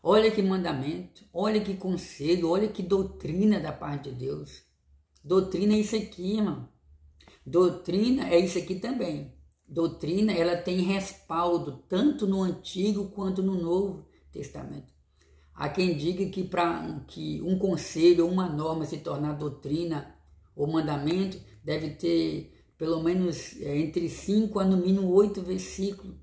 S1: Olha que mandamento, olha que conselho, olha que doutrina da parte de Deus. Doutrina é isso aqui, irmão. Doutrina é isso aqui também. Doutrina, ela tem respaldo tanto no Antigo quanto no Novo Testamento. Há quem diga que para que um conselho ou uma norma se tornar doutrina ou mandamento, deve ter pelo menos entre 5 a no mínimo 8 versículos,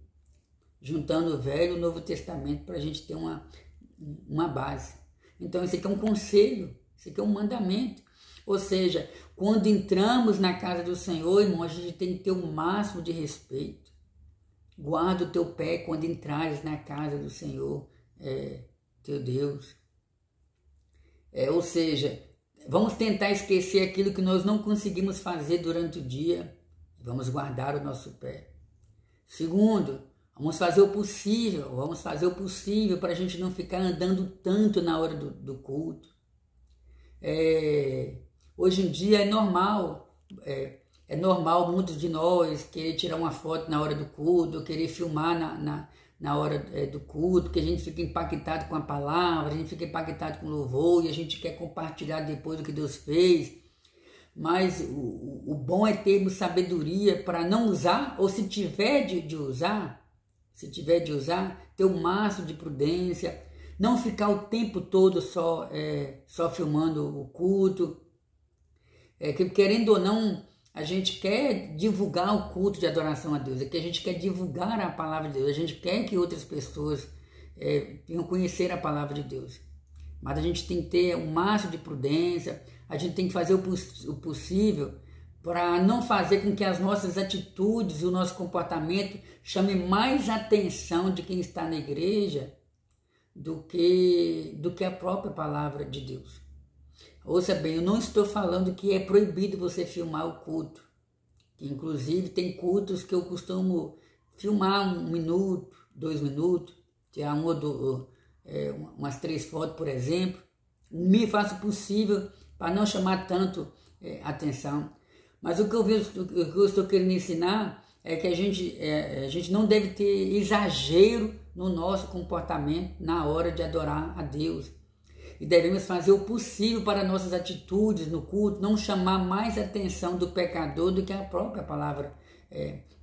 S1: juntando o Velho e o Novo Testamento, para a gente ter uma base. Então, isso aqui é um conselho, isso aqui é um mandamento. Ou seja, quando entramos na casa do Senhor, irmão, a gente tem que ter o máximo de respeito. Guarda o teu pé quando entrares na casa do Senhor, teu Deus. Ou seja, vamos tentar esquecer aquilo que nós não conseguimos fazer durante o dia. Vamos guardar o nosso pé. Segundo, vamos fazer o possível para a gente não ficar andando tanto na hora do culto. Hoje em dia é normal muitos de nós querer tirar uma foto na hora do culto, querer filmar na hora do culto, porque a gente fica impactado com a palavra, a gente fica impactado com o louvor e a gente quer compartilhar depois o que Deus fez. Mas o bom é termos sabedoria para não usar, ou se tiver de usar, ter o máximo de prudência, não ficar o tempo todo só filmando o culto. Que querendo ou não, a gente quer divulgar o culto de adoração a Deus, que a gente quer divulgar a palavra de Deus, a gente quer que outras pessoas venham conhecer a palavra de Deus. Mas a gente tem que ter o máximo de prudência, a gente tem que fazer o possível para não fazer com que as nossas atitudes e o nosso comportamento chame mais atenção de quem está na igreja do que a própria palavra de Deus. Ouça bem, eu não estou falando que é proibido você filmar o culto. Que inclusive tem cultos que eu costumo filmar 1 minuto, 2 minutos, tirar umas 3 fotos, por exemplo. Me faço o possível para não chamar tanto atenção. Mas o que eu estou querendo ensinar é que a gente não deve ter exagero no nosso comportamento na hora de adorar a Deus. e devemos fazer o possível para nossas atitudes no culto não chamar mais a atenção do pecador do que a própria palavra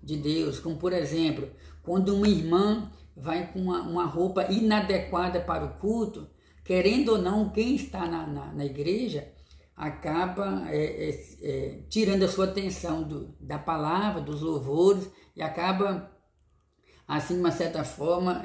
S1: de Deus. Como, por exemplo, quando uma irmã vai com uma roupa inadequada para o culto, querendo ou não, quem está na igreja acaba tirando a sua atenção da palavra, dos louvores, e acaba, assim, de uma certa forma,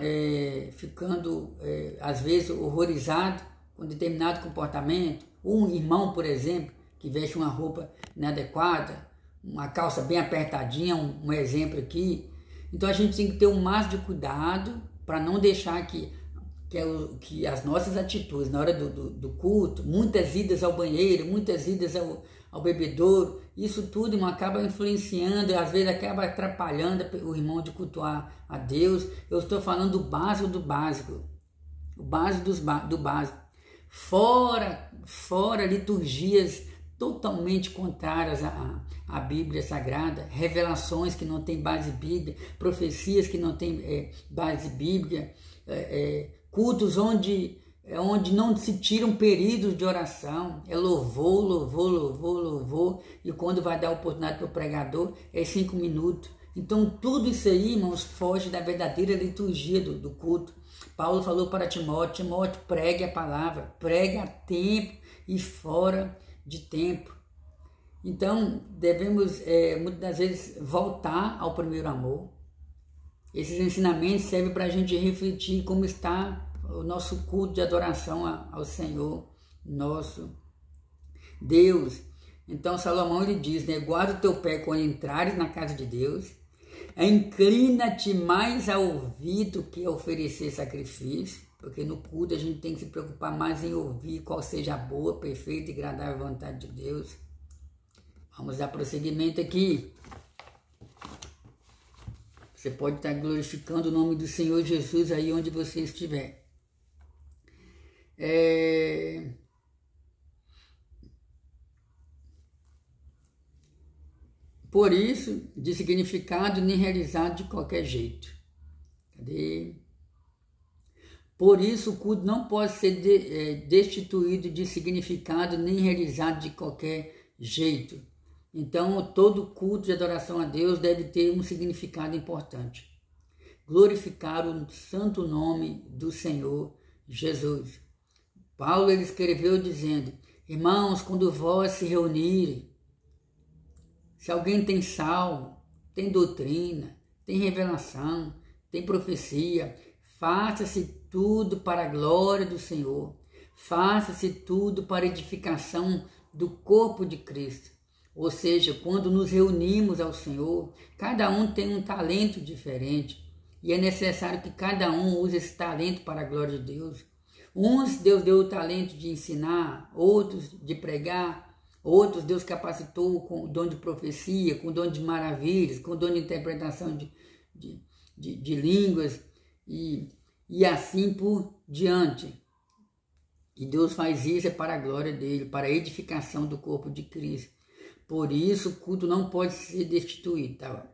S1: ficando, às vezes, horrorizado com determinado comportamento. Um irmão, por exemplo, que veste uma roupa inadequada, uma calça bem apertadinha, um exemplo aqui. Então a gente tem que ter o máximo de cuidado para não deixar que as nossas atitudes na hora do culto, muitas idas ao banheiro, muitas idas ao bebedouro, isso tudo, irmão, acaba influenciando, às vezes acaba atrapalhando o irmão de cultuar a Deus. Eu estou falando do básico do básico, o básico do básico. Fora liturgias totalmente contrárias à Bíblia Sagrada, revelações que não têm base bíblica, profecias que não têm base bíblica, cultos onde não se tiram períodos de oração, é louvor, louvor, louvor, louvor, e quando vai dar oportunidade para o pregador, 5 minutos. Então tudo isso aí, irmãos, foge da verdadeira liturgia do culto. Paulo falou para Timóteo: pregue a palavra, pregue a tempo e fora de tempo. Então devemos muitas das vezes voltar ao primeiro amor. Esses ensinamentos servem para a gente refletir como está o nosso culto de adoração ao Senhor, nosso Deus. Então Salomão, ele diz, né: guarda o teu pé quando entrares na casa de Deus, inclina-te mais a ouvir do que a oferecer sacrifício, porque no culto a gente tem que se preocupar mais em ouvir qual seja a boa, perfeita e agradável vontade de Deus. Vamos dar prosseguimento aqui. Você pode estar glorificando o nome do Senhor Jesus aí onde você estiver. Por isso, de significado nem realizado de qualquer jeito. Cadê? Por isso, o culto não pode ser destituído de significado nem realizado de qualquer jeito. Então, todo culto de adoração a Deus deve ter um significado importante. Glorificar o santo nome do Senhor Jesus. Paulo, ele escreveu dizendo: irmãos, quando vós se reunirem, se alguém tem salmo, tem doutrina, tem revelação, tem profecia, faça-se tudo para a glória do Senhor. Faça-se tudo para a edificação do corpo de Cristo. Ou seja, quando nos reunimos ao Senhor, cada um tem um talento diferente e é necessário que cada um use esse talento para a glória de Deus. Uns Deus deu o talento de ensinar, outros de pregar, outros Deus capacitou com o dom de profecia, com o dom de maravilhas, com o dom de interpretação de línguas e assim por diante. E Deus faz isso para a glória dele, para a edificação do corpo de Cristo. Por isso, o culto não pode ser destituído. Tá?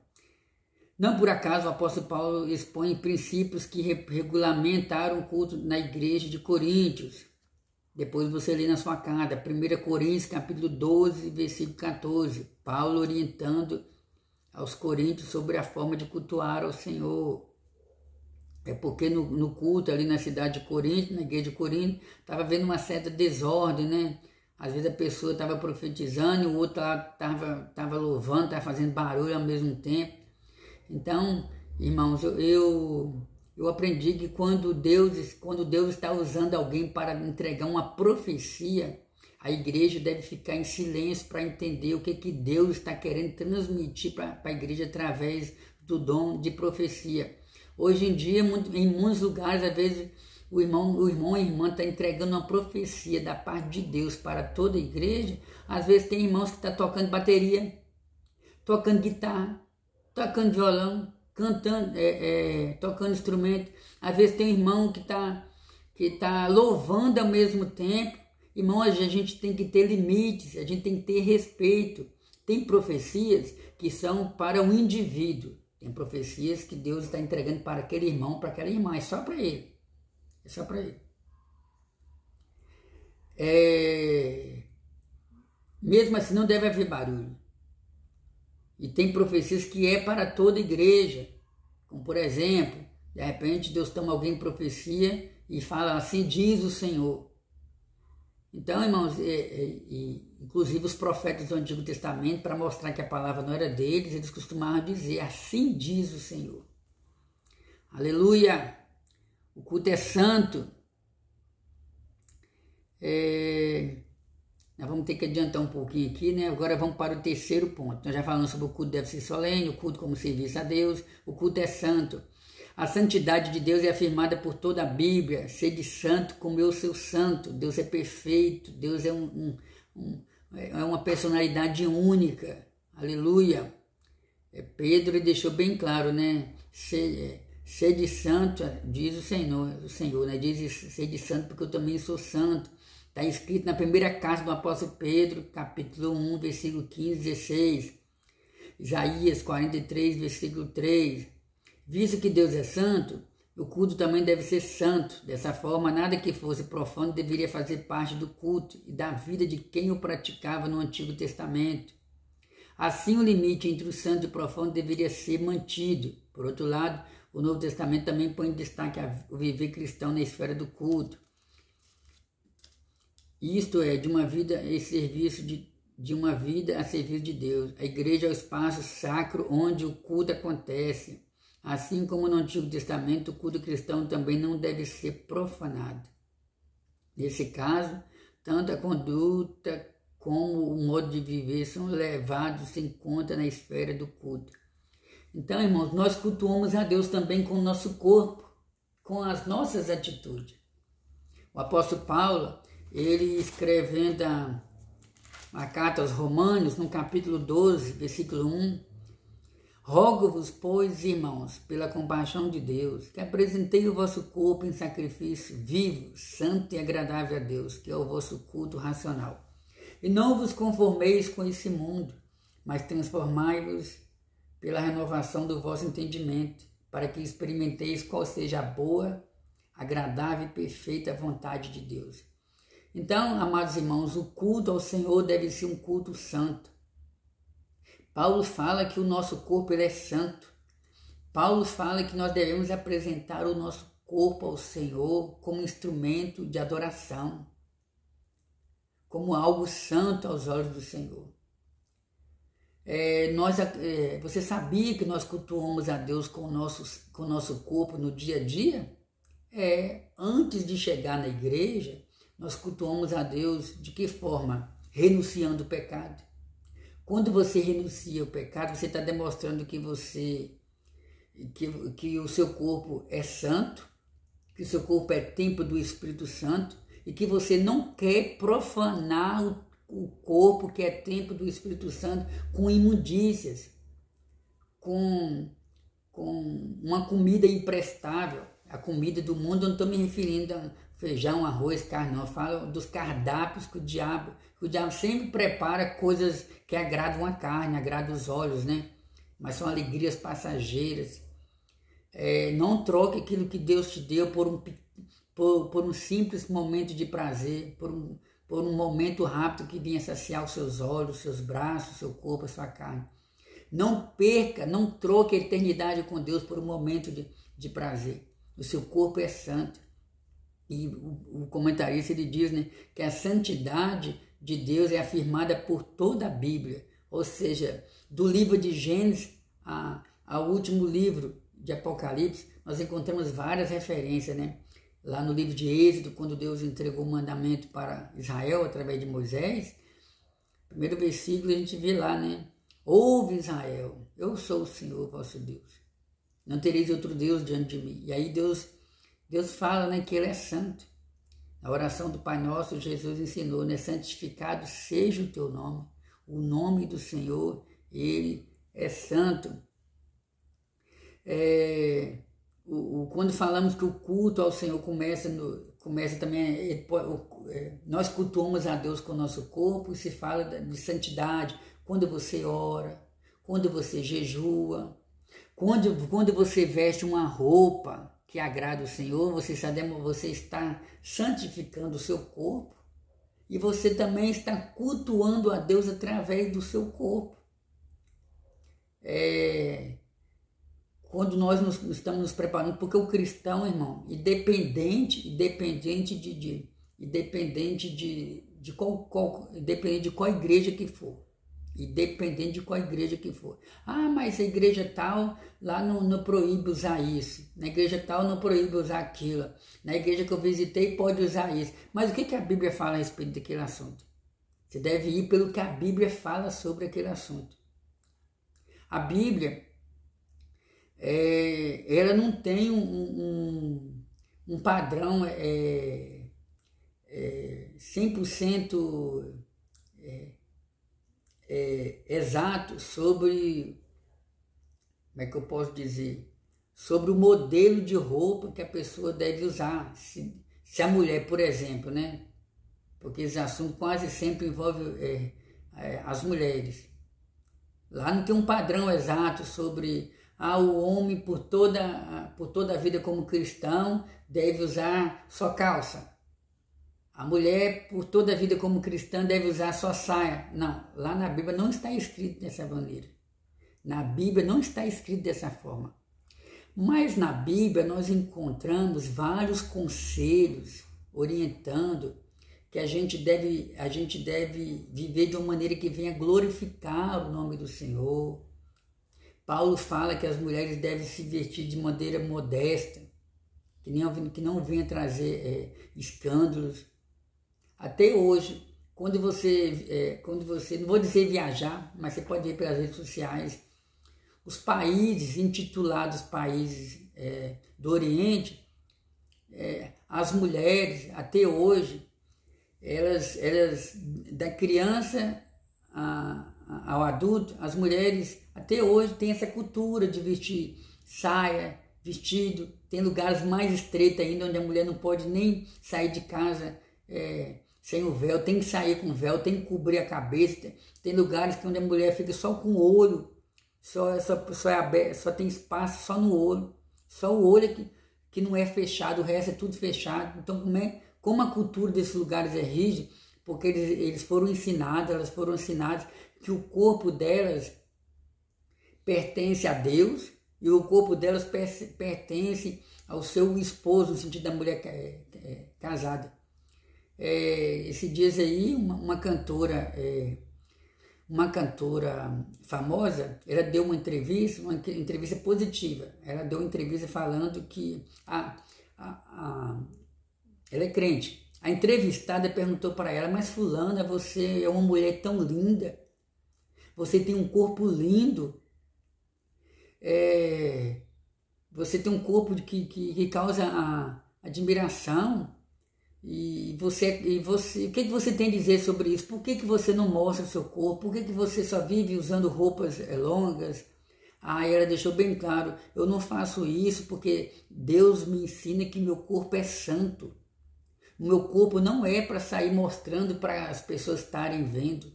S1: Não por acaso o apóstolo Paulo expõe princípios que regulamentaram o culto na igreja de Coríntios. Depois você lê na sua casa, 1 Coríntios, capítulo 12, versículo 14. Paulo orientando aos coríntios sobre a forma de cultuar ao Senhor. É porque no culto ali na cidade de Corinto, na igreja de Corinto, estava havendo uma certa desordem, né? Às vezes a pessoa estava profetizando, o outro estava louvando, estava fazendo barulho ao mesmo tempo. Então, irmãos, eu aprendi que quando Deus está usando alguém para entregar uma profecia, a igreja deve ficar em silêncio para entender o que Deus está querendo transmitir para a igreja através do dom de profecia. Hoje em dia, em muitos lugares, às vezes, o irmão ou a irmã está entregando uma profecia da parte de Deus para toda a igreja. Às vezes tem irmãos que estão tocando bateria, tocando guitarra, tocando violão, cantando, tocando instrumento. Às vezes tem um irmão que tá louvando ao mesmo tempo. Irmão, a gente tem que ter limites, a gente tem que ter respeito. Tem profecias que são para o indivíduo. Tem profecias que Deus está entregando para aquele irmão, para aquela irmã. É só para ele. É só para ele. Mesmo assim não deve haver barulho. E tem profecias que é para toda igreja. Como por exemplo, de repente Deus toma alguém em profecia e fala assim, diz o Senhor. Então, irmãos, inclusive os profetas do Antigo Testamento, para mostrar que a palavra não era deles, eles costumavam dizer, assim diz o Senhor. Aleluia! O culto é santo. Nós vamos ter que adiantar um pouquinho aqui, né? Agora vamos para o terceiro ponto. Nós já falamos sobre o culto deve ser solene, o culto como serviço a Deus, o culto é santo. A santidade de Deus é afirmada por toda a Bíblia. Sede santo como eu sou santo. Deus é perfeito. Deus é uma personalidade única. Aleluia. Pedro deixou bem claro, né? Sede santo, diz o Senhor, né? Diz sede santo porque eu também sou santo. Está escrito na primeira carta do apóstolo Pedro, capítulo 1, versículo 15, 16. Isaías 43, versículo 3. Visto que Deus é santo, o culto também deve ser santo. Dessa forma, nada que fosse profano deveria fazer parte do culto e da vida de quem o praticava no Antigo Testamento. Assim, o limite entre o santo e o profano deveria ser mantido. Por outro lado, o Novo Testamento também põe em destaque o viver cristão na esfera do culto. Isto é, de uma vida a serviço de Deus. A igreja é o espaço sacro onde o culto acontece. Assim como no Antigo Testamento, o culto cristão também não deve ser profanado. Nesse caso, tanto a conduta como o modo de viver são levados em conta na esfera do culto. Então, irmãos, nós cultuamos a Deus também com o nosso corpo, com as nossas atitudes. O apóstolo Paulo, ele escrevendo a carta aos Romanos, no capítulo 12, versículo 1, rogo-vos, pois, irmãos, pela compaixão de Deus, que apresentei o vosso corpo em sacrifício vivo, santo e agradável a Deus, que é o vosso culto racional. E não vos conformeis com esse mundo, mas transformai-vos pela renovação do vosso entendimento, para que experimenteis qual seja a boa, agradável e perfeita vontade de Deus. Então, amados irmãos, o culto ao Senhor deve ser um culto santo. Paulo fala que o nosso corpo ele é santo. Paulo fala que nós devemos apresentar o nosso corpo ao Senhor como instrumento de adoração, como algo santo aos olhos do Senhor. Você sabia que nós cultuamos a Deus com o nosso corpo no dia a dia? Antes de chegar na igreja, nós cultuamos a Deus de que forma? Renunciando o pecado. Quando você renuncia o pecado, você está demonstrando que o seu corpo é santo, que o seu corpo é templo do Espírito Santo e que você não quer profanar o corpo que é templo do Espírito Santo com imundícias, com uma comida imprestável. A comida do mundo, eu não estou me referindo a feijão, arroz, carne, não. Eu falo dos cardápios que o diabo sempre prepara coisas que agradam a carne, agradam os olhos, né? Mas são alegrias passageiras. Não troque aquilo que Deus te deu por um simples momento de prazer, por um momento rápido que vinha saciar os seus olhos, seus braços, seu corpo, a sua carne. Não perca, não troque a eternidade com Deus por um momento de prazer. O seu corpo é santo. E o comentarista ele diz, né, que a santidade de Deus é afirmada por toda a Bíblia. Ou seja, do livro de Gênesis ao último livro de Apocalipse, nós encontramos várias referências, né? Lá no livro de Êxodo, quando Deus entregou o mandamento para Israel através de Moisés, primeiro versículo a gente vê lá, né? Ouve Israel, eu sou o Senhor vosso Deus. Não tereis outro Deus diante de mim. E aí Deus fala, né, que Ele é santo. Na oração do Pai Nosso, Jesus ensinou, né? Santificado seja o teu nome. O nome do Senhor, Ele é santo. Quando falamos que o culto ao Senhor começa também, nós cultuamos a Deus com o nosso corpo e se fala de santidade. Quando você ora, quando você jejua, quando você veste uma roupa que agrada o Senhor, você está santificando o seu corpo. e você também está cultuando a Deus através do seu corpo. Quando nós estamos nos preparando, porque o cristão, irmão, independente de qual igreja que for, independente de qual igreja que for. Ah, mas a igreja tal lá não proíbe usar isso, na igreja tal não proíbe usar aquilo, na igreja que eu visitei pode usar isso. Mas o que a Bíblia fala a respeito daquele assunto? Você deve ir pelo que a Bíblia fala sobre aquele assunto. A Bíblia, ela não tem um padrão 100% exato sobre, como é que eu posso dizer, sobre o modelo de roupa que a pessoa deve usar. Se a mulher, por exemplo, né? Porque esse assunto quase sempre envolve as mulheres. Lá não tem um padrão exato sobre o homem por toda a vida como cristão deve usar só calça. A mulher por toda a vida como cristã deve usar só saia. Não, lá na Bíblia não está escrito dessa maneira. Na Bíblia não está escrito dessa forma. Mas na Bíblia nós encontramos vários conselhos orientando que a gente deve viver de uma maneira que venha glorificar o nome do Senhor. Paulo fala que as mulheres devem se vestir de maneira modesta, que não venha trazer escândalos. Até hoje, quando você, não vou dizer viajar, mas você pode ver pelas redes sociais, os países intitulados países do Oriente, as mulheres, até hoje, elas da criança ao adulto, as mulheres até hoje têm essa cultura de vestir saia, vestido. Tem lugares mais estreitos ainda, onde a mulher não pode nem sair de casa sem o véu, tem que sair com o véu, tem que cobrir a cabeça. Tem lugares onde a mulher fica só com o olho, só é aberto, só tem espaço só no olho, só o olho que não é fechado, o resto é tudo fechado. Então como a cultura desses lugares é rígida, porque elas foram ensinadas que o corpo delas pertence a Deus e o corpo delas pertence ao seu esposo, no sentido da mulher casada. Esses dias aí, uma cantora famosa, ela deu uma entrevista positiva. Ela deu uma entrevista falando que ela é crente. A entrevistada perguntou para ela: mas fulana, você é uma mulher tão linda, você tem um corpo lindo, você tem um corpo que causa admiração, e você, o que você tem a dizer sobre isso? Por que você não mostra o seu corpo? Por que você só vive usando roupas longas? Ela deixou bem claro: eu não faço isso porque Deus me ensina que meu corpo é santo. O meu corpo não é para sair mostrando para as pessoas estarem vendo.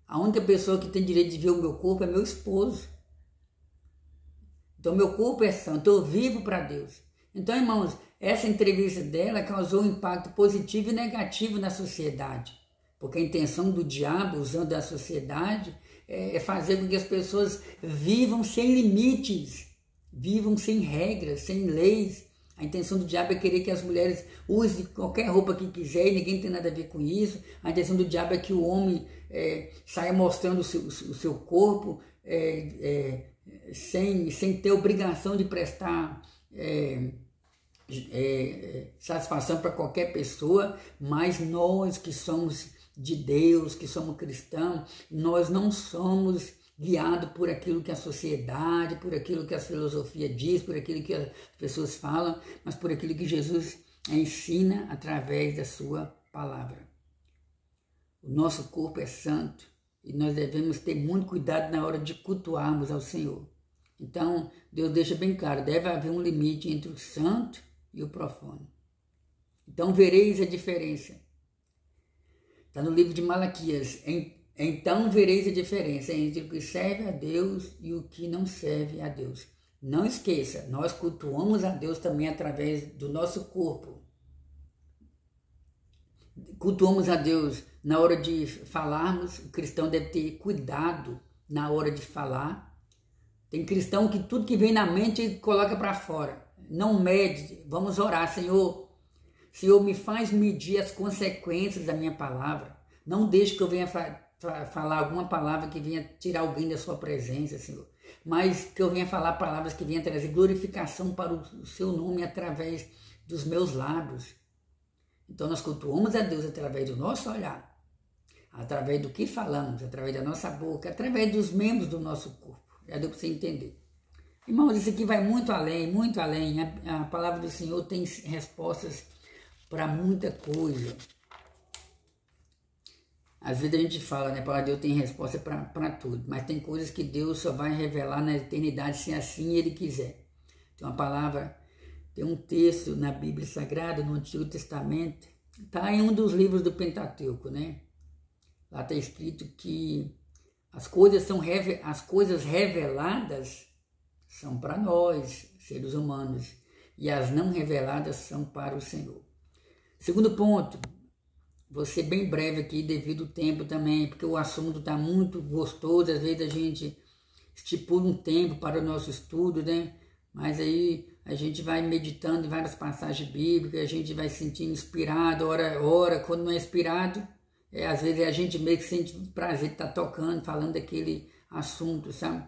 S1: A única pessoa que tem direito de ver o meu corpo é meu esposo. Então meu corpo é santo, eu vivo para Deus. Então, irmãos, essa entrevista dela causou um impacto positivo e negativo na sociedade. Porque a intenção do diabo, usando a sociedade, é fazer com que as pessoas vivam sem limites, vivam sem regras, sem leis. A intenção do diabo é querer que as mulheres usem qualquer roupa que quiser e ninguém tem nada a ver com isso. A intenção do diabo é que o homem saia mostrando o seu corpo sem ter obrigação de prestar satisfação para qualquer pessoa. Mas nós que somos de Deus, que somos cristãos, nós não somos guiado por aquilo que a sociedade, por aquilo que a filosofia diz, por aquilo que as pessoas falam, mas por aquilo que Jesus ensina através da sua palavra. O nosso corpo é santo e nós devemos ter muito cuidado na hora de cultuarmos ao Senhor. Então, Deus deixa bem claro: deve haver um limite entre o santo e o profano. Então, vereis a diferença. Está no livro de Malaquias: então vereis a diferença entre o que serve a Deus e o que não serve a Deus. Não esqueça, nós cultuamos a Deus também através do nosso corpo. cultuamos a Deus na hora de falarmos. O cristão deve ter cuidado na hora de falar. Tem cristão que tudo que vem na mente ele coloca para fora. Não mede. Vamos orar, Senhor. Senhor, me faz medir as consequências da minha palavra. Não deixe que eu venha falar alguma palavra que venha tirar alguém da sua presença, Senhor. Mas que eu venha falar palavras que venham trazer glorificação para o seu nome através dos meus lábios. Então nós cultuamos a Deus através do nosso olhar, através do que falamos, através da nossa boca, através dos membros do nosso corpo. Já deu para você entender. Irmãos, isso aqui vai muito além, muito além. A palavra do Senhor tem respostas para muita coisa. Às vezes a gente fala, né? A palavra de Deus tem resposta para tudo, mas tem coisas que Deus só vai revelar na eternidade se assim Ele quiser. Tem uma palavra, tem um texto na Bíblia Sagrada, no Antigo Testamento, está em um dos livros do Pentateuco, né? Lá está escrito que as coisas reveladas são para nós, seres humanos, e as não reveladas são para o Senhor. Segundo ponto, vou ser bem breve aqui devido ao tempo também, porque o assunto está muito gostoso, às vezes a gente estipula um tempo para o nosso estudo, né? Mas aí a gente vai meditando em várias passagens bíblicas, a gente vai se sentindo inspirado, ora, quando não é inspirado, às vezes a gente meio que sente prazer de estar tocando, falando daquele assunto, sabe?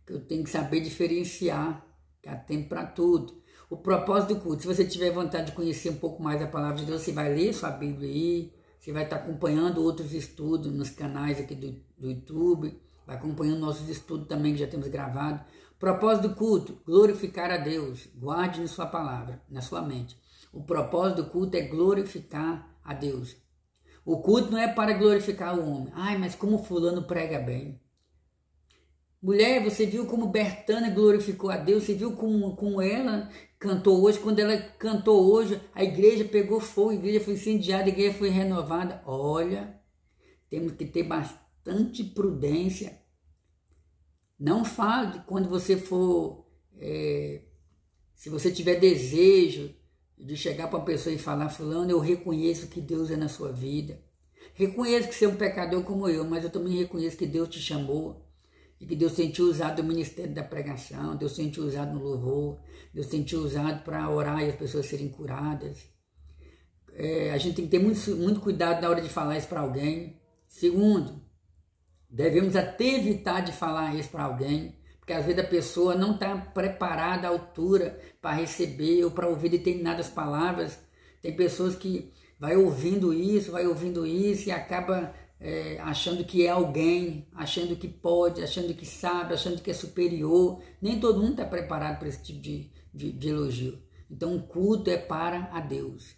S1: Que eu tenho que saber diferenciar, que há tempo para tudo. O propósito do culto, se você tiver vontade de conhecer um pouco mais a palavra de Deus, você vai ler sua Bíblia aí, você vai estar acompanhando outros estudos nos canais aqui do YouTube, vai acompanhando nossos estudos também que já temos gravado. O propósito do culto, glorificar a Deus. Guarde na sua palavra, na sua mente. O propósito do culto é glorificar a Deus. O culto não é para glorificar o homem. Ai, mas como fulano prega bem. Mulher, você viu como Bertana glorificou a Deus? Você viu como ela cantou hoje? Quando ela cantou hoje, a igreja pegou fogo, a igreja foi incendiada, a igreja foi renovada. Olha, temos que ter bastante prudência. Não fale quando você for, se você tiver desejo de chegar para uma pessoa e falar, fulano, eu reconheço que Deus é na sua vida. Reconheço que você é um pecador como eu, mas eu também reconheço que Deus te chamou. E que Deus tem te usado no ministério da pregação, Deus tem te usado no louvor, Deus tem te usado para orar e as pessoas serem curadas. A gente tem que ter muito cuidado na hora de falar isso para alguém. Segundo, devemos até evitar de falar isso para alguém, porque às vezes a pessoa não está preparada à altura para receber ou para ouvir determinadas palavras. Tem pessoas que vai ouvindo isso e acaba achando que é alguém, achando que pode, achando que sabe, achando que é superior. Nem todo mundo está preparado para esse tipo de elogio. Então o culto é para a Deus.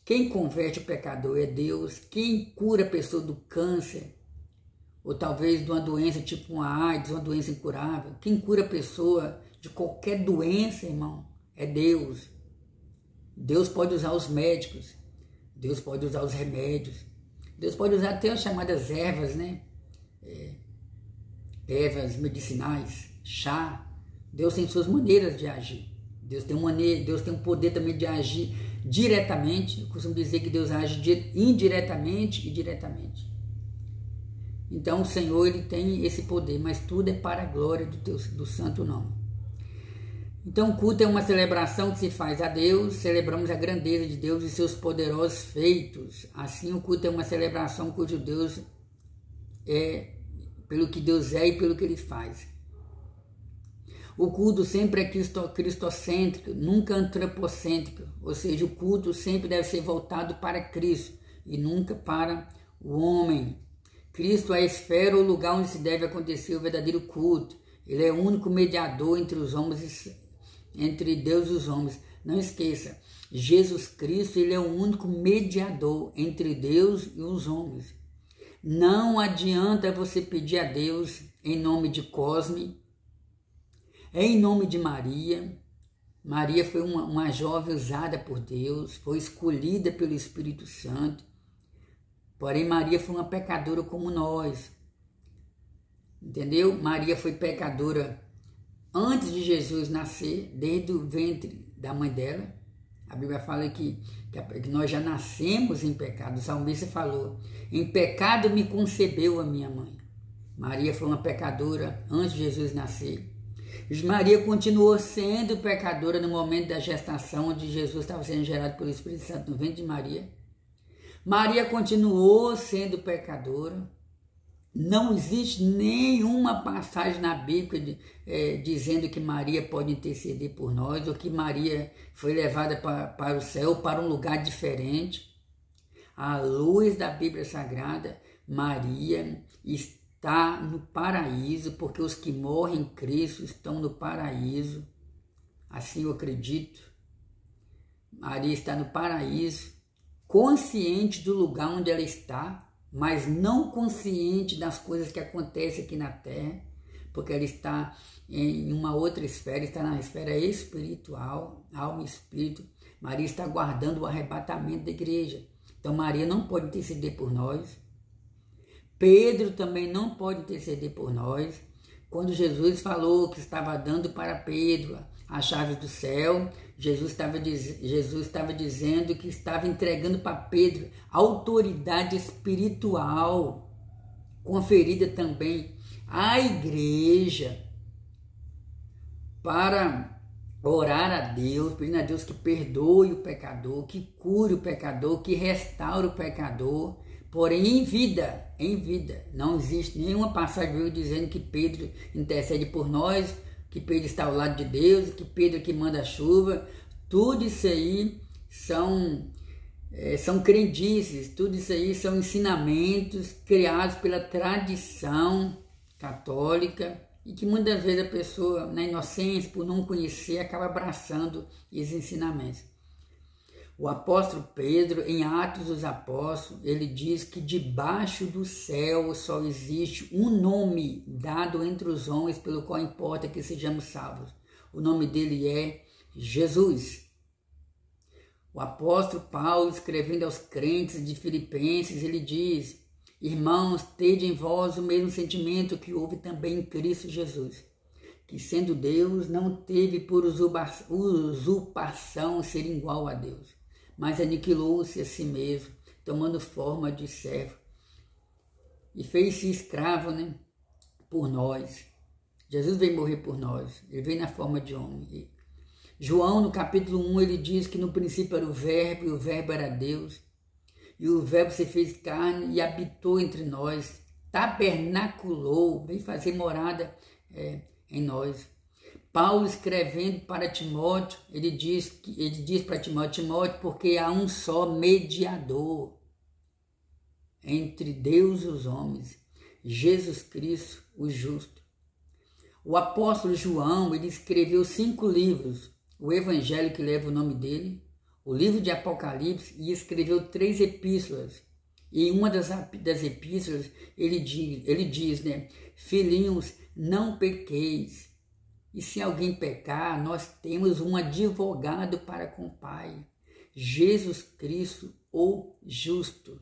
S1: Quem converte o pecador é Deus. Quem cura a pessoa do câncer, ou talvez de uma doença tipo uma AIDS, uma doença incurável, quem cura a pessoa de qualquer doença, irmão, é Deus. Deus pode usar os médicos, Deus pode usar os remédios, Deus pode usar até as chamadas ervas, né? Ervas medicinais, chá. Deus tem suas maneiras de agir. Deus tem um poder também de agir diretamente. Eu costumo dizer que Deus age indiretamente e diretamente. Então o Senhor, ele tem esse poder, mas tudo é para a glória do santo nome. Então o culto é uma celebração que se faz a Deus, celebramos a grandeza de Deus e seus poderosos feitos. Assim o culto é uma celebração cujo Deus é, pelo que Deus é e pelo que Ele faz. O culto sempre é cristocêntrico, nunca antropocêntrico, ou seja, o culto sempre deve ser voltado para Cristo e nunca para o homem. Cristo é a esfera ou lugar onde se deve acontecer o verdadeiro culto. Ele é o único mediador entre Deus e os homens. Não esqueça, Jesus Cristo, ele é o único mediador entre Deus e os homens. Não adianta você pedir a Deus em nome de Cosme, em nome de Maria. Maria foi uma jovem usada por Deus, foi escolhida pelo Espírito Santo. Porém, Maria foi uma pecadora como nós. Entendeu? Maria foi pecadora antes de Jesus nascer, desde o ventre da mãe dela. A Bíblia fala que nós já nascemos em pecado. O salmista falou, em pecado me concebeu a minha mãe. Maria foi uma pecadora antes de Jesus nascer. Maria continuou sendo pecadora no momento da gestação, onde Jesus estava sendo gerado pelo Espírito Santo no ventre de Maria. Maria continuou sendo pecadora. Não existe nenhuma passagem na Bíblia dizendo que Maria pode interceder por nós, ou que Maria foi levada para o céu, para um lugar diferente. À luz da Bíblia Sagrada, Maria está no paraíso, porque os que morrem em Cristo estão no paraíso. Assim eu acredito. Maria está no paraíso, consciente do lugar onde ela está, mas não consciente das coisas que acontecem aqui na Terra, porque ela está em uma outra esfera, está na esfera espiritual, alma e espírito. Maria está aguardando o arrebatamento da igreja. Então Maria não pode interceder por nós. Pedro também não pode interceder por nós. Quando Jesus falou que estava dando para Pedro a chave do céu, Jesus estava dizendo que estava entregando para Pedro autoridade espiritual, conferida também à igreja, para orar a Deus, pedindo a Deus que perdoe o pecador, que cure o pecador, que restaure o pecador, porém em vida. Não existe nenhuma passagem bíblica dizendo que Pedro intercede por nós, que Pedro está ao lado de Deus, que Pedro é que manda a chuva. Tudo isso aí são crendices, tudo isso aí são ensinamentos criados pela tradição católica e que muitas vezes a pessoa, na inocência, por não conhecer, acaba abraçando esses ensinamentos. O apóstolo Pedro, em Atos dos Apóstolos, ele diz que debaixo do céu só existe um nome dado entre os homens pelo qual importa que sejamos salvos. O nome dele é Jesus. O apóstolo Paulo, escrevendo aos crentes de Filipenses, ele diz: irmãos, tede em vós o mesmo sentimento que houve também em Cristo Jesus, que sendo Deus não teve por usurpação ser igual a Deus, mas aniquilou-se a si mesmo, tomando forma de servo, e fez-se escravo, por nós. Jesus veio morrer por nós, ele veio na forma de homem. João, no capítulo 1, ele diz que no princípio era o Verbo, e o Verbo era Deus, e o Verbo se fez carne e habitou entre nós, tabernaculou, veio fazer morada em nós. Paulo, escrevendo para Timóteo, ele diz para Timóteo, porque há um só mediador entre Deus e os homens, Jesus Cristo, o justo. O apóstolo João, ele escreveu 5 livros, o Evangelho que leva o nome dele, o livro de Apocalipse, e escreveu 3 epístolas. E em uma das epístolas ele diz, filhinhos, não pequeis. E se alguém pecar, nós temos um advogado para com o Pai, Jesus Cristo, o justo.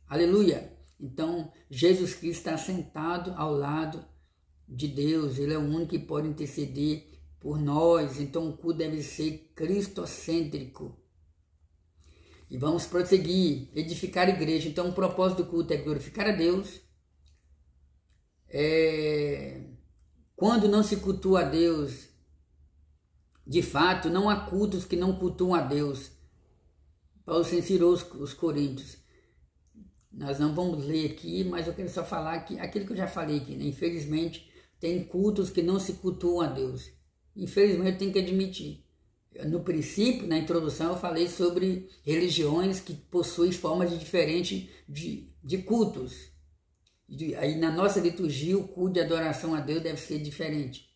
S1: Aleluia! Então, Jesus Cristo está sentado ao lado de Deus, ele é o único que pode interceder por nós. Então, o culto deve ser cristocêntrico. E vamos prosseguir, edificar a igreja. Então, o propósito do culto é glorificar a Deus. Quando não se cultua a Deus, de fato, não há cultos que não cultuam a Deus. Paulo censurou os coríntios. Nós não vamos ler aqui, mas eu quero só falar que aquilo que eu já falei aqui, Infelizmente, tem cultos que não se cultuam a Deus. Infelizmente, eu tenho que admitir. No princípio, na introdução, eu falei sobre religiões que possuem formas diferentes de cultos. Aí na nossa liturgia, o culto de adoração a Deus deve ser diferente.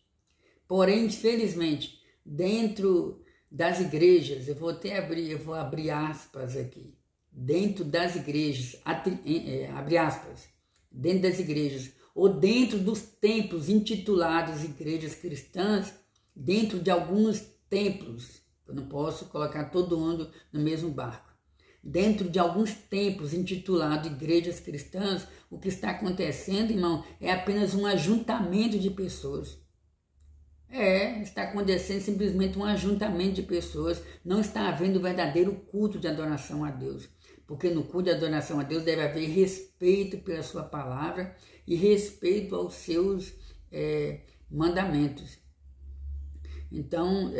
S1: Porém, infelizmente, dentro das igrejas, eu vou abrir aspas aqui. Dentro das igrejas, abre aspas, dentro das igrejas, ou dentro dos templos intitulados igrejas cristãs, dentro de alguns templos, eu não posso colocar todo mundo no mesmo barco. Dentro de alguns templos intitulados igrejas cristãs, o que está acontecendo, irmão, é apenas um ajuntamento de pessoas. está acontecendo simplesmente um ajuntamento de pessoas, não está havendo verdadeiro culto de adoração a Deus. Porque no culto de adoração a Deus deve haver respeito pela sua palavra e respeito aos seus mandamentos. Então,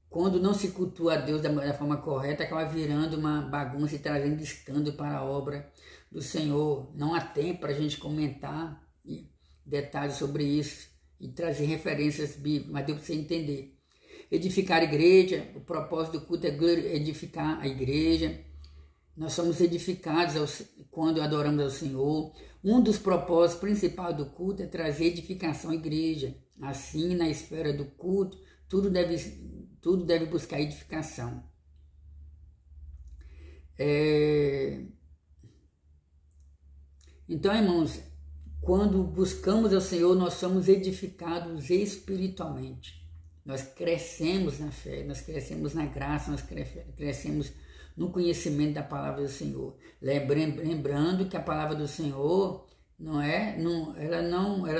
S1: quando não se cultua a Deus da forma correta, acaba virando uma bagunça e trazendo escândalo para a obra do Senhor. Não há tempo para a gente comentar detalhes sobre isso e trazer referências bíblicas, mas deu para você entender. Edificar a igreja, o propósito do culto é edificar a igreja. Nós somos edificados quando adoramos ao Senhor. Um dos propósitos principais do culto é trazer edificação à igreja. Assim, na esfera do culto, tudo deve buscar edificação. Então, irmãos, quando buscamos ao Senhor, nós somos edificados espiritualmente. Nós crescemos na fé, nós crescemos na graça, nós crescemos no conhecimento da palavra do Senhor. Lembrando que a palavra do Senhor ela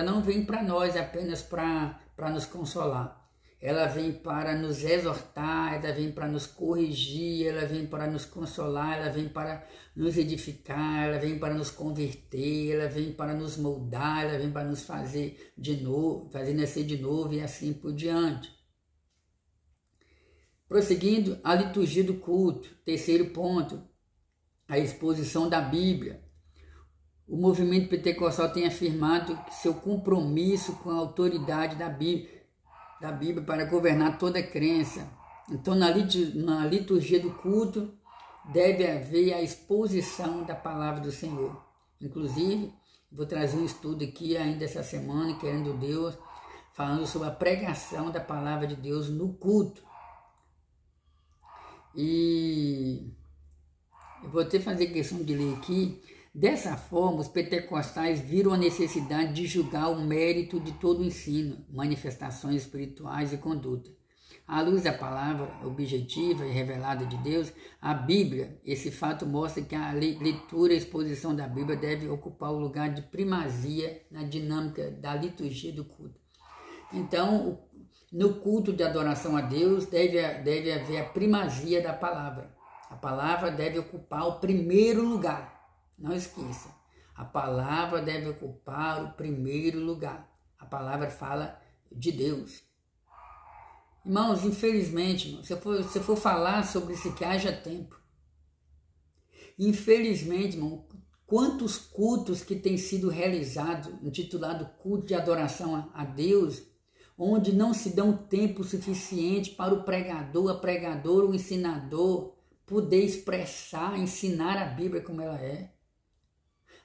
S1: não vem para nós apenas para nos consolar. Ela vem para nos exortar, ela vem para nos corrigir, ela vem para nos consolar, ela vem para nos edificar, ela vem para nos converter, ela vem para nos moldar, ela vem para nos fazer de novo, fazer nascer de novo e assim por diante. Prosseguindo, a liturgia do culto. Terceiro ponto, a exposição da Bíblia. O movimento pentecostal tem afirmado que seu compromisso com a autoridade da Bíblia para governar toda a crença. Então, na liturgia do culto, deve haver a exposição da palavra do Senhor. Inclusive, vou trazer um estudo aqui ainda essa semana, querendo Deus, falando sobre a pregação da palavra de Deus no culto. E eu vou até fazer questão de ler aqui. Dessa forma, os pentecostais viram a necessidade de julgar o mérito de todo o ensino, manifestações espirituais e conduta. À luz da palavra objetiva e revelada de Deus, a Bíblia, esse fato mostra que a leitura e a exposição da Bíblia deve ocupar o lugar de primazia na dinâmica da liturgia do culto. Então, no culto de adoração a Deus, deve haver a primazia da palavra. A palavra deve ocupar o primeiro lugar. Não esqueça, a palavra deve ocupar o primeiro lugar. A palavra fala de Deus. Irmãos, infelizmente, se eu for falar sobre isso que haja tempo. Infelizmente, irmão, quantos cultos que têm sido realizados, intitulado culto de adoração a Deus, onde não se dá um tempo suficiente para o pregador, a pregadora, o ensinador poder expressar, ensinar a Bíblia como ela é.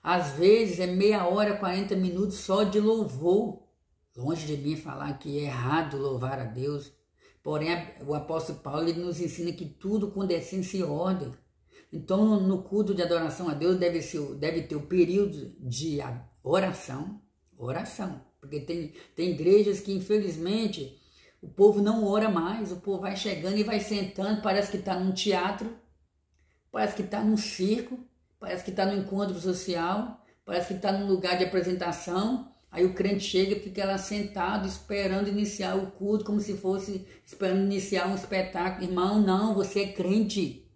S1: Às vezes é meia hora, 40 minutos só de louvor. Longe de mim falar que é errado louvar a Deus. Porém, o apóstolo Paulo ele nos ensina que tudo com decência e ordem. Então, no culto de adoração a Deus deve ter o período de oração. Porque tem igrejas que, infelizmente, o povo não ora mais. O povo vai chegando e vai sentando, parece que está num teatro, parece que está num circo, parece que está no encontro social, parece que está num lugar de apresentação. Aí o crente chega e fica lá sentado esperando iniciar o culto, como se fosse esperando iniciar um espetáculo. Irmão, não, você é crente.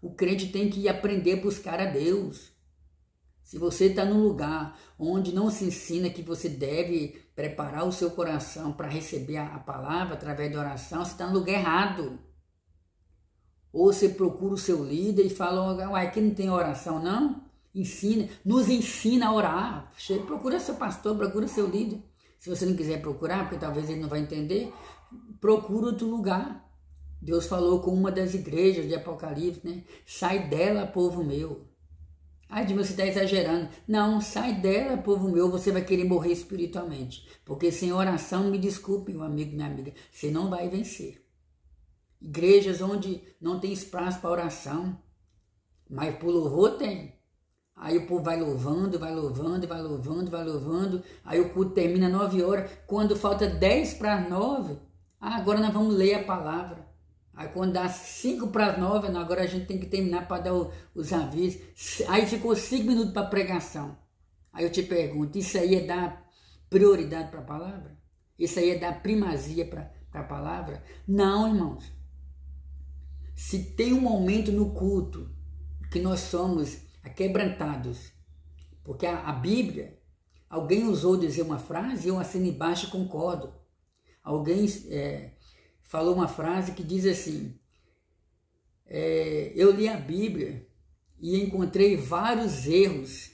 S1: O crente tem que aprender a buscar a Deus. Se você está num lugar onde não se ensina que você deve preparar o seu coração para receber a palavra através da oração, você está no lugar errado. Ou você procura o seu líder e fala, uai, aqui não tem oração, não? Nos ensina a orar. Procura seu pastor, procura seu líder. Se você não quiser procurar, porque talvez ele não vai entender, procura outro lugar. Deus falou com uma das igrejas de Apocalipse, né? Sai dela, povo meu. Ai, Edmilson, você está exagerando. Não, sai dela, povo meu, você vai querer morrer espiritualmente. Porque sem oração, me desculpe, meu amigo e minha amiga, você não vai vencer. Igrejas onde não tem espaço para oração, mas por louvor tem. Aí o povo vai louvando, aí o culto termina 9 horas, quando falta 10 para as 9, agora nós vamos ler a palavra. Aí quando dá 5 para as 9, agora a gente tem que terminar para dar os avisos. Aí ficou 5 minutos para a pregação. Aí eu te pergunto, isso aí é dar prioridade para a palavra? Isso aí é dar primazia para a palavra? Não, irmãos. Se tem um momento no culto que nós somos aquebrantados, porque a Bíblia, alguém usou dizer uma frase e eu assino embaixo e concordo. Alguém falou uma frase que diz assim, eu li a Bíblia e encontrei vários erros.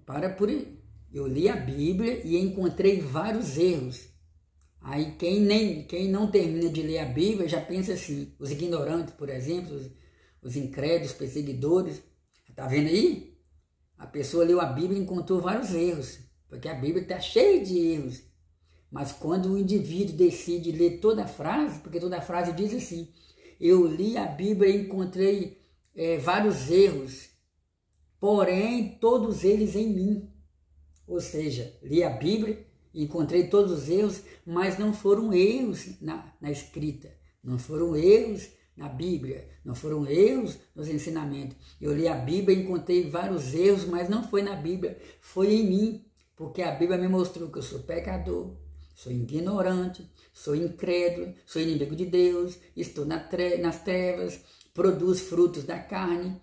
S1: Para por aí. Eu li a Bíblia e encontrei vários erros. Aí quem não termina de ler a Bíblia já pensa assim, os ignorantes, por exemplo, os incrédulos, perseguidores. Tá vendo aí? A pessoa leu a Bíblia e encontrou vários erros, porque a Bíblia está cheia de erros. Mas quando o indivíduo decide ler toda a frase, porque toda a frase diz assim, eu li a Bíblia e encontrei vários erros, porém todos eles em mim. Ou seja, li a Bíblia e encontrei todos os erros, mas não foram erros na escrita, não foram erros na Bíblia, não foram erros nos ensinamentos. Eu li a Bíblia e encontrei vários erros, mas não foi na Bíblia, foi em mim, porque a Bíblia me mostrou que eu sou pecador, sou ignorante, sou incrédulo, sou inimigo de Deus, estou nas trevas, produzo frutos da carne,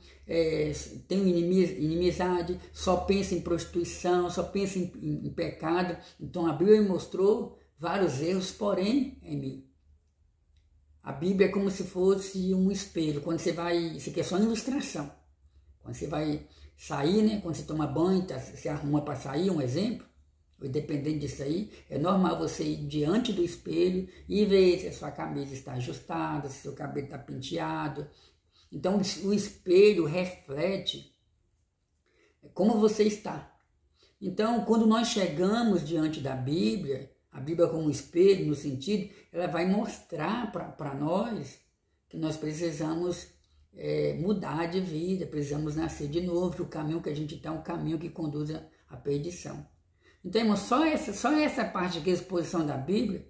S1: tenho inimizade, só penso em prostituição, só penso em pecado. Então a Bíblia me mostrou vários erros, porém em mim. A Bíblia é como se fosse um espelho. Quando você vai, isso aqui é só uma ilustração. Quando você vai sair, né? Quando você toma banho, se arruma para sair, um exemplo, independente disso aí, é normal você ir diante do espelho e ver se a sua camisa está ajustada, se o seu cabelo está penteado. Então o espelho reflete como você está. Então quando nós chegamos diante da Bíblia, a Bíblia como um espelho, no sentido, ela vai mostrar para nós que nós precisamos mudar de vida, precisamos nascer de novo, que o caminho que a gente está é um caminho que conduz à perdição. Então, irmão, só essa parte aqui, a exposição da Bíblia,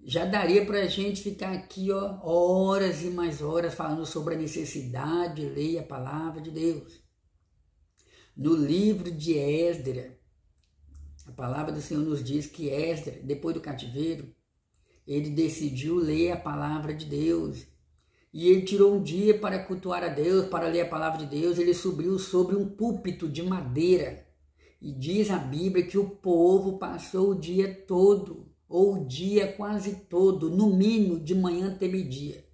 S1: já daria para a gente ficar aqui horas e mais horas falando sobre a necessidade de ler a palavra de Deus. No livro de Esdras, a palavra do Senhor nos diz que Esdras, depois do cativeiro, ele decidiu ler a palavra de Deus. E ele tirou um dia para cultuar a Deus, para ler a palavra de Deus. Ele subiu sobre um púlpito de madeira. E diz a Bíblia que o povo passou o dia todo, ou o dia quase todo, no mínimo de manhã até meio-dia.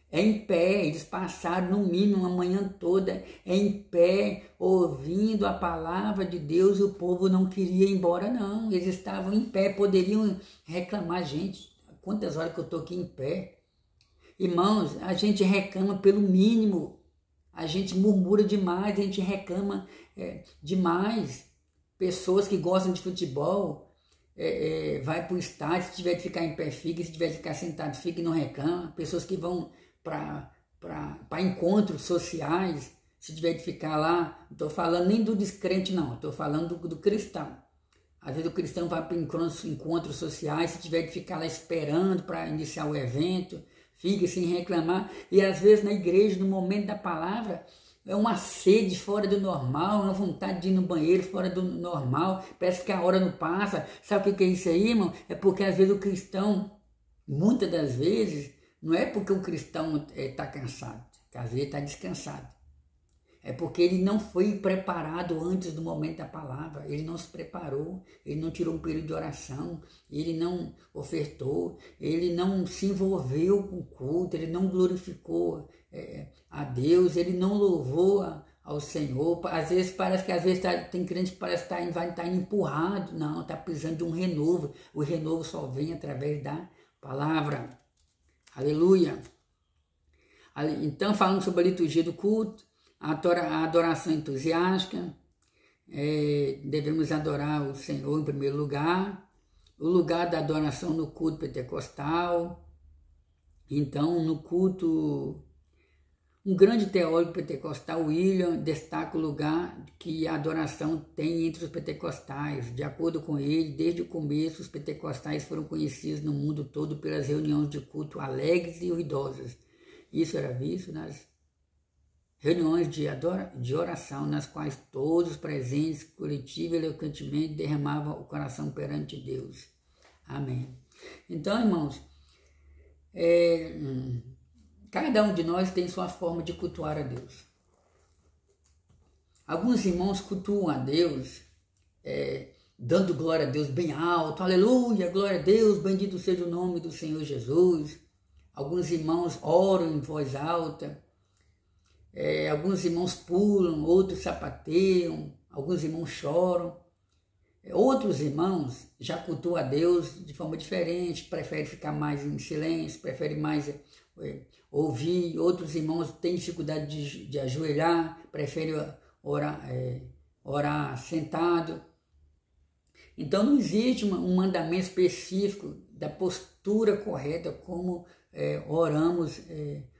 S1: Em pé, eles passaram no mínimo a manhã toda em pé, ouvindo a palavra de Deus, e o povo não queria ir embora não, eles estavam em pé, poderiam reclamar, gente, quantas horas que eu estou aqui em pé? Irmãos, a gente reclama pelo mínimo, a gente murmura demais, a gente reclama demais. Pessoas que gostam de futebol, vai para o estádio, se tiver de ficar em pé, fica, se tiver de ficar sentado, fica e não reclama. Pessoas que vão para encontros sociais, se tiver de ficar lá, não estou falando nem do descrente não, estou falando do cristão. Às vezes o cristão vai para encontros sociais, se tiver de ficar lá esperando para iniciar o evento, fica sem reclamar. E às vezes na igreja, no momento da palavra, é uma sede fora do normal, uma vontade de ir no banheiro fora do normal, parece que a hora não passa. Sabe o que é isso aí, irmão? É porque às vezes o cristão, muitas das vezes, não é porque o cristão está cansado, que às vezes está descansado. É porque ele não foi preparado antes do momento da palavra, ele não se preparou, ele não tirou um período de oração, ele não ofertou, ele não se envolveu com o culto, ele não glorificou a Deus, ele não louvou ao Senhor. Às vezes parece que tem crente que parece que vai estar empurrado, não, está precisando de um renovo. O renovo só vem através da palavra. Aleluia! Então, falando sobre a liturgia do culto, a adoração entusiástica, devemos adorar o Senhor em primeiro lugar, o lugar da adoração no culto pentecostal. Então, no culto, um grande teólogo pentecostal, William, destaca o lugar que a adoração tem entre os pentecostais. De acordo com ele, desde o começo, os pentecostais foram conhecidos no mundo todo pelas reuniões de culto alegres e ruidosas. Isso era visto nas reuniões de oração, nas quais todos os presentes, coletivo e eloquentemente, derramavam o coração perante Deus. Amém. Então, irmãos, cada um de nós tem sua forma de cultuar a Deus. Alguns irmãos cultuam a Deus, dando glória a Deus bem alto, aleluia, glória a Deus, bendito seja o nome do Senhor Jesus. Alguns irmãos oram em voz alta, alguns irmãos pulam, outros sapateiam, alguns irmãos choram. Outros irmãos já cultuam a Deus de forma diferente, preferem ficar mais em silêncio, preferem mais ouvir. Outros irmãos têm dificuldade de ajoelhar, preferem orar sentado. Então não existe um mandamento específico da postura correta, como oramos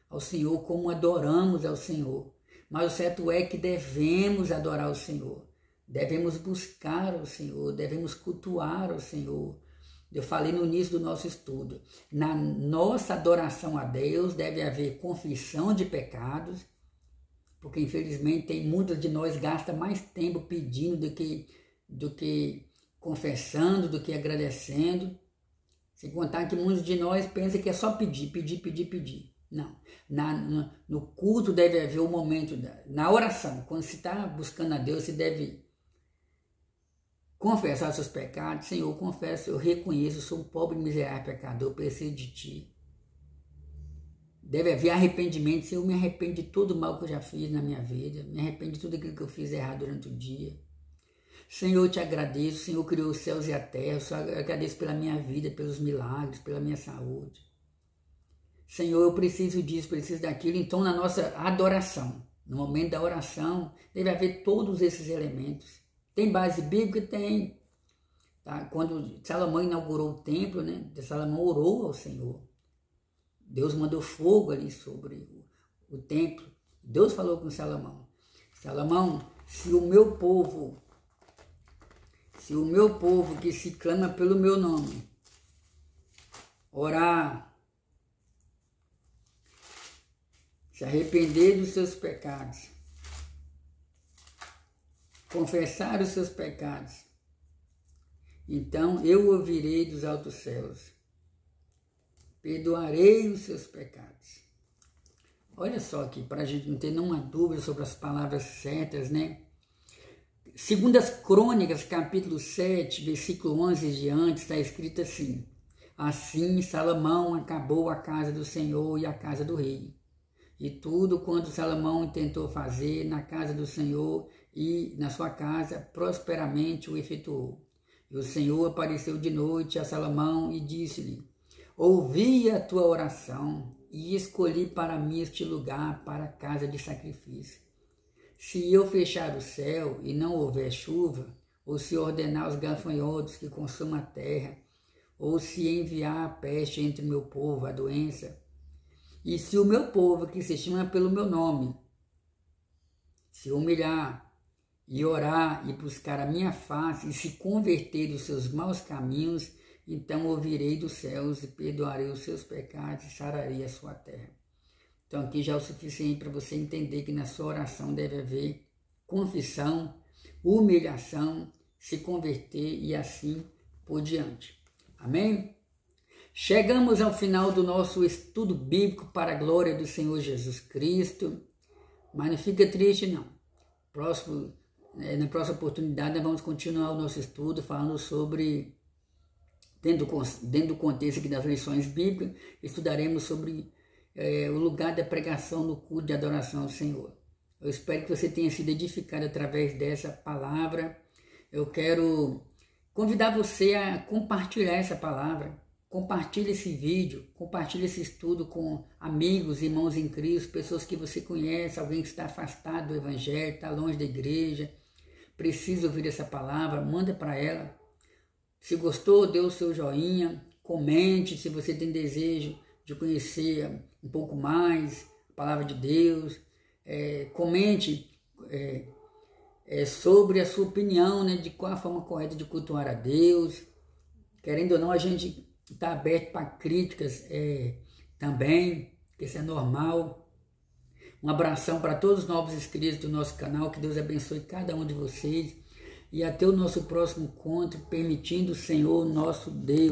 S1: ao Senhor, como adoramos ao Senhor. Mas o certo é que devemos adorar o Senhor, devemos buscar o Senhor, devemos cultuar o Senhor. Eu falei no início do nosso estudo, na nossa adoração a Deus deve haver confissão de pecados, porque infelizmente tem muitos de nós gasta mais tempo pedindo do que confessando, do que agradecendo. Sem contar que muitos de nós pensam que é só pedir. Não. No culto deve haver um momento, na oração, quando se está buscando a Deus, se deve confessar seus pecados. Senhor, eu confesso, eu reconheço, eu sou um pobre, miserável pecador, eu preciso de Ti. Deve haver arrependimento. Senhor, eu me arrependo de todo o mal que eu já fiz na minha vida, me arrependo de tudo aquilo que eu fiz errado durante o dia. Senhor, eu te agradeço, o Senhor criou os céus e a terra, eu agradeço pela minha vida, pelos milagres, pela minha saúde. Senhor, eu preciso disso, preciso daquilo. Então, na nossa adoração, no momento da oração, deve haver todos esses elementos. Tem base bíblica? Tem. Tá? Quando Salomão inaugurou o templo, né? Salomão orou ao Senhor. Deus mandou fogo ali sobre o templo. Deus falou com Salomão. Salomão, se o meu povo que se clama pelo meu nome, orar, se arrepender dos seus pecados, confessar os seus pecados, então eu ouvirei dos altos céus, perdoarei os seus pecados. Olha só aqui, para a gente não ter nenhuma dúvida sobre as palavras certas, né? Segundo as Crônicas, capítulo 7, versículo 11 e diante, está escrito assim: assim Salomão acabou a casa do Senhor e a casa do rei, e tudo quanto Salomão tentou fazer na casa do Senhor e na sua casa, prosperamente o efetuou. E o Senhor apareceu de noite a Salomão e disse-lhe: ouvi a tua oração e escolhi para mim este lugar para a casa de sacrifício. Se eu fechar o céu e não houver chuva, ou se ordenar os gafanhotos que consumam a terra, ou se enviar a peste entre o meu povo, a doença, e se o meu povo, que se chama pelo meu nome, se humilhar e orar e buscar a minha face e se converter dos seus maus caminhos, então ouvirei dos céus e perdoarei os seus pecados e sararei a sua terra. Então aqui já é o suficiente para você entender que na sua oração deve haver confissão, humilhação, se converter e assim por diante. Amém? Chegamos ao final do nosso estudo bíblico para a glória do Senhor Jesus Cristo, mas não fica triste não. Na próxima oportunidade nós vamos continuar o nosso estudo falando sobre, dentro do contexto aqui das lições bíblicas, estudaremos sobre o lugar da pregação no culto de adoração ao Senhor. Eu espero que você tenha sido edificado através dessa palavra. Eu quero convidar você a compartilhar essa palavra. Compartilhe esse vídeo, compartilhe esse estudo com amigos, irmãos em Cristo, pessoas que você conhece, alguém que está afastado do Evangelho, está longe da igreja, precisa ouvir essa palavra, manda para ela. Se gostou, dê o seu joinha, comente se você tem desejo de conhecer um pouco mais a palavra de Deus, comente sobre a sua opinião, né, de qual a forma correta de cultuar a Deus. Querendo ou não, a gente está aberto para críticas também, que isso é normal. Um abração para todos os novos inscritos do nosso canal, que Deus abençoe cada um de vocês e até o nosso próximo encontro, permitindo o Senhor nosso Deus.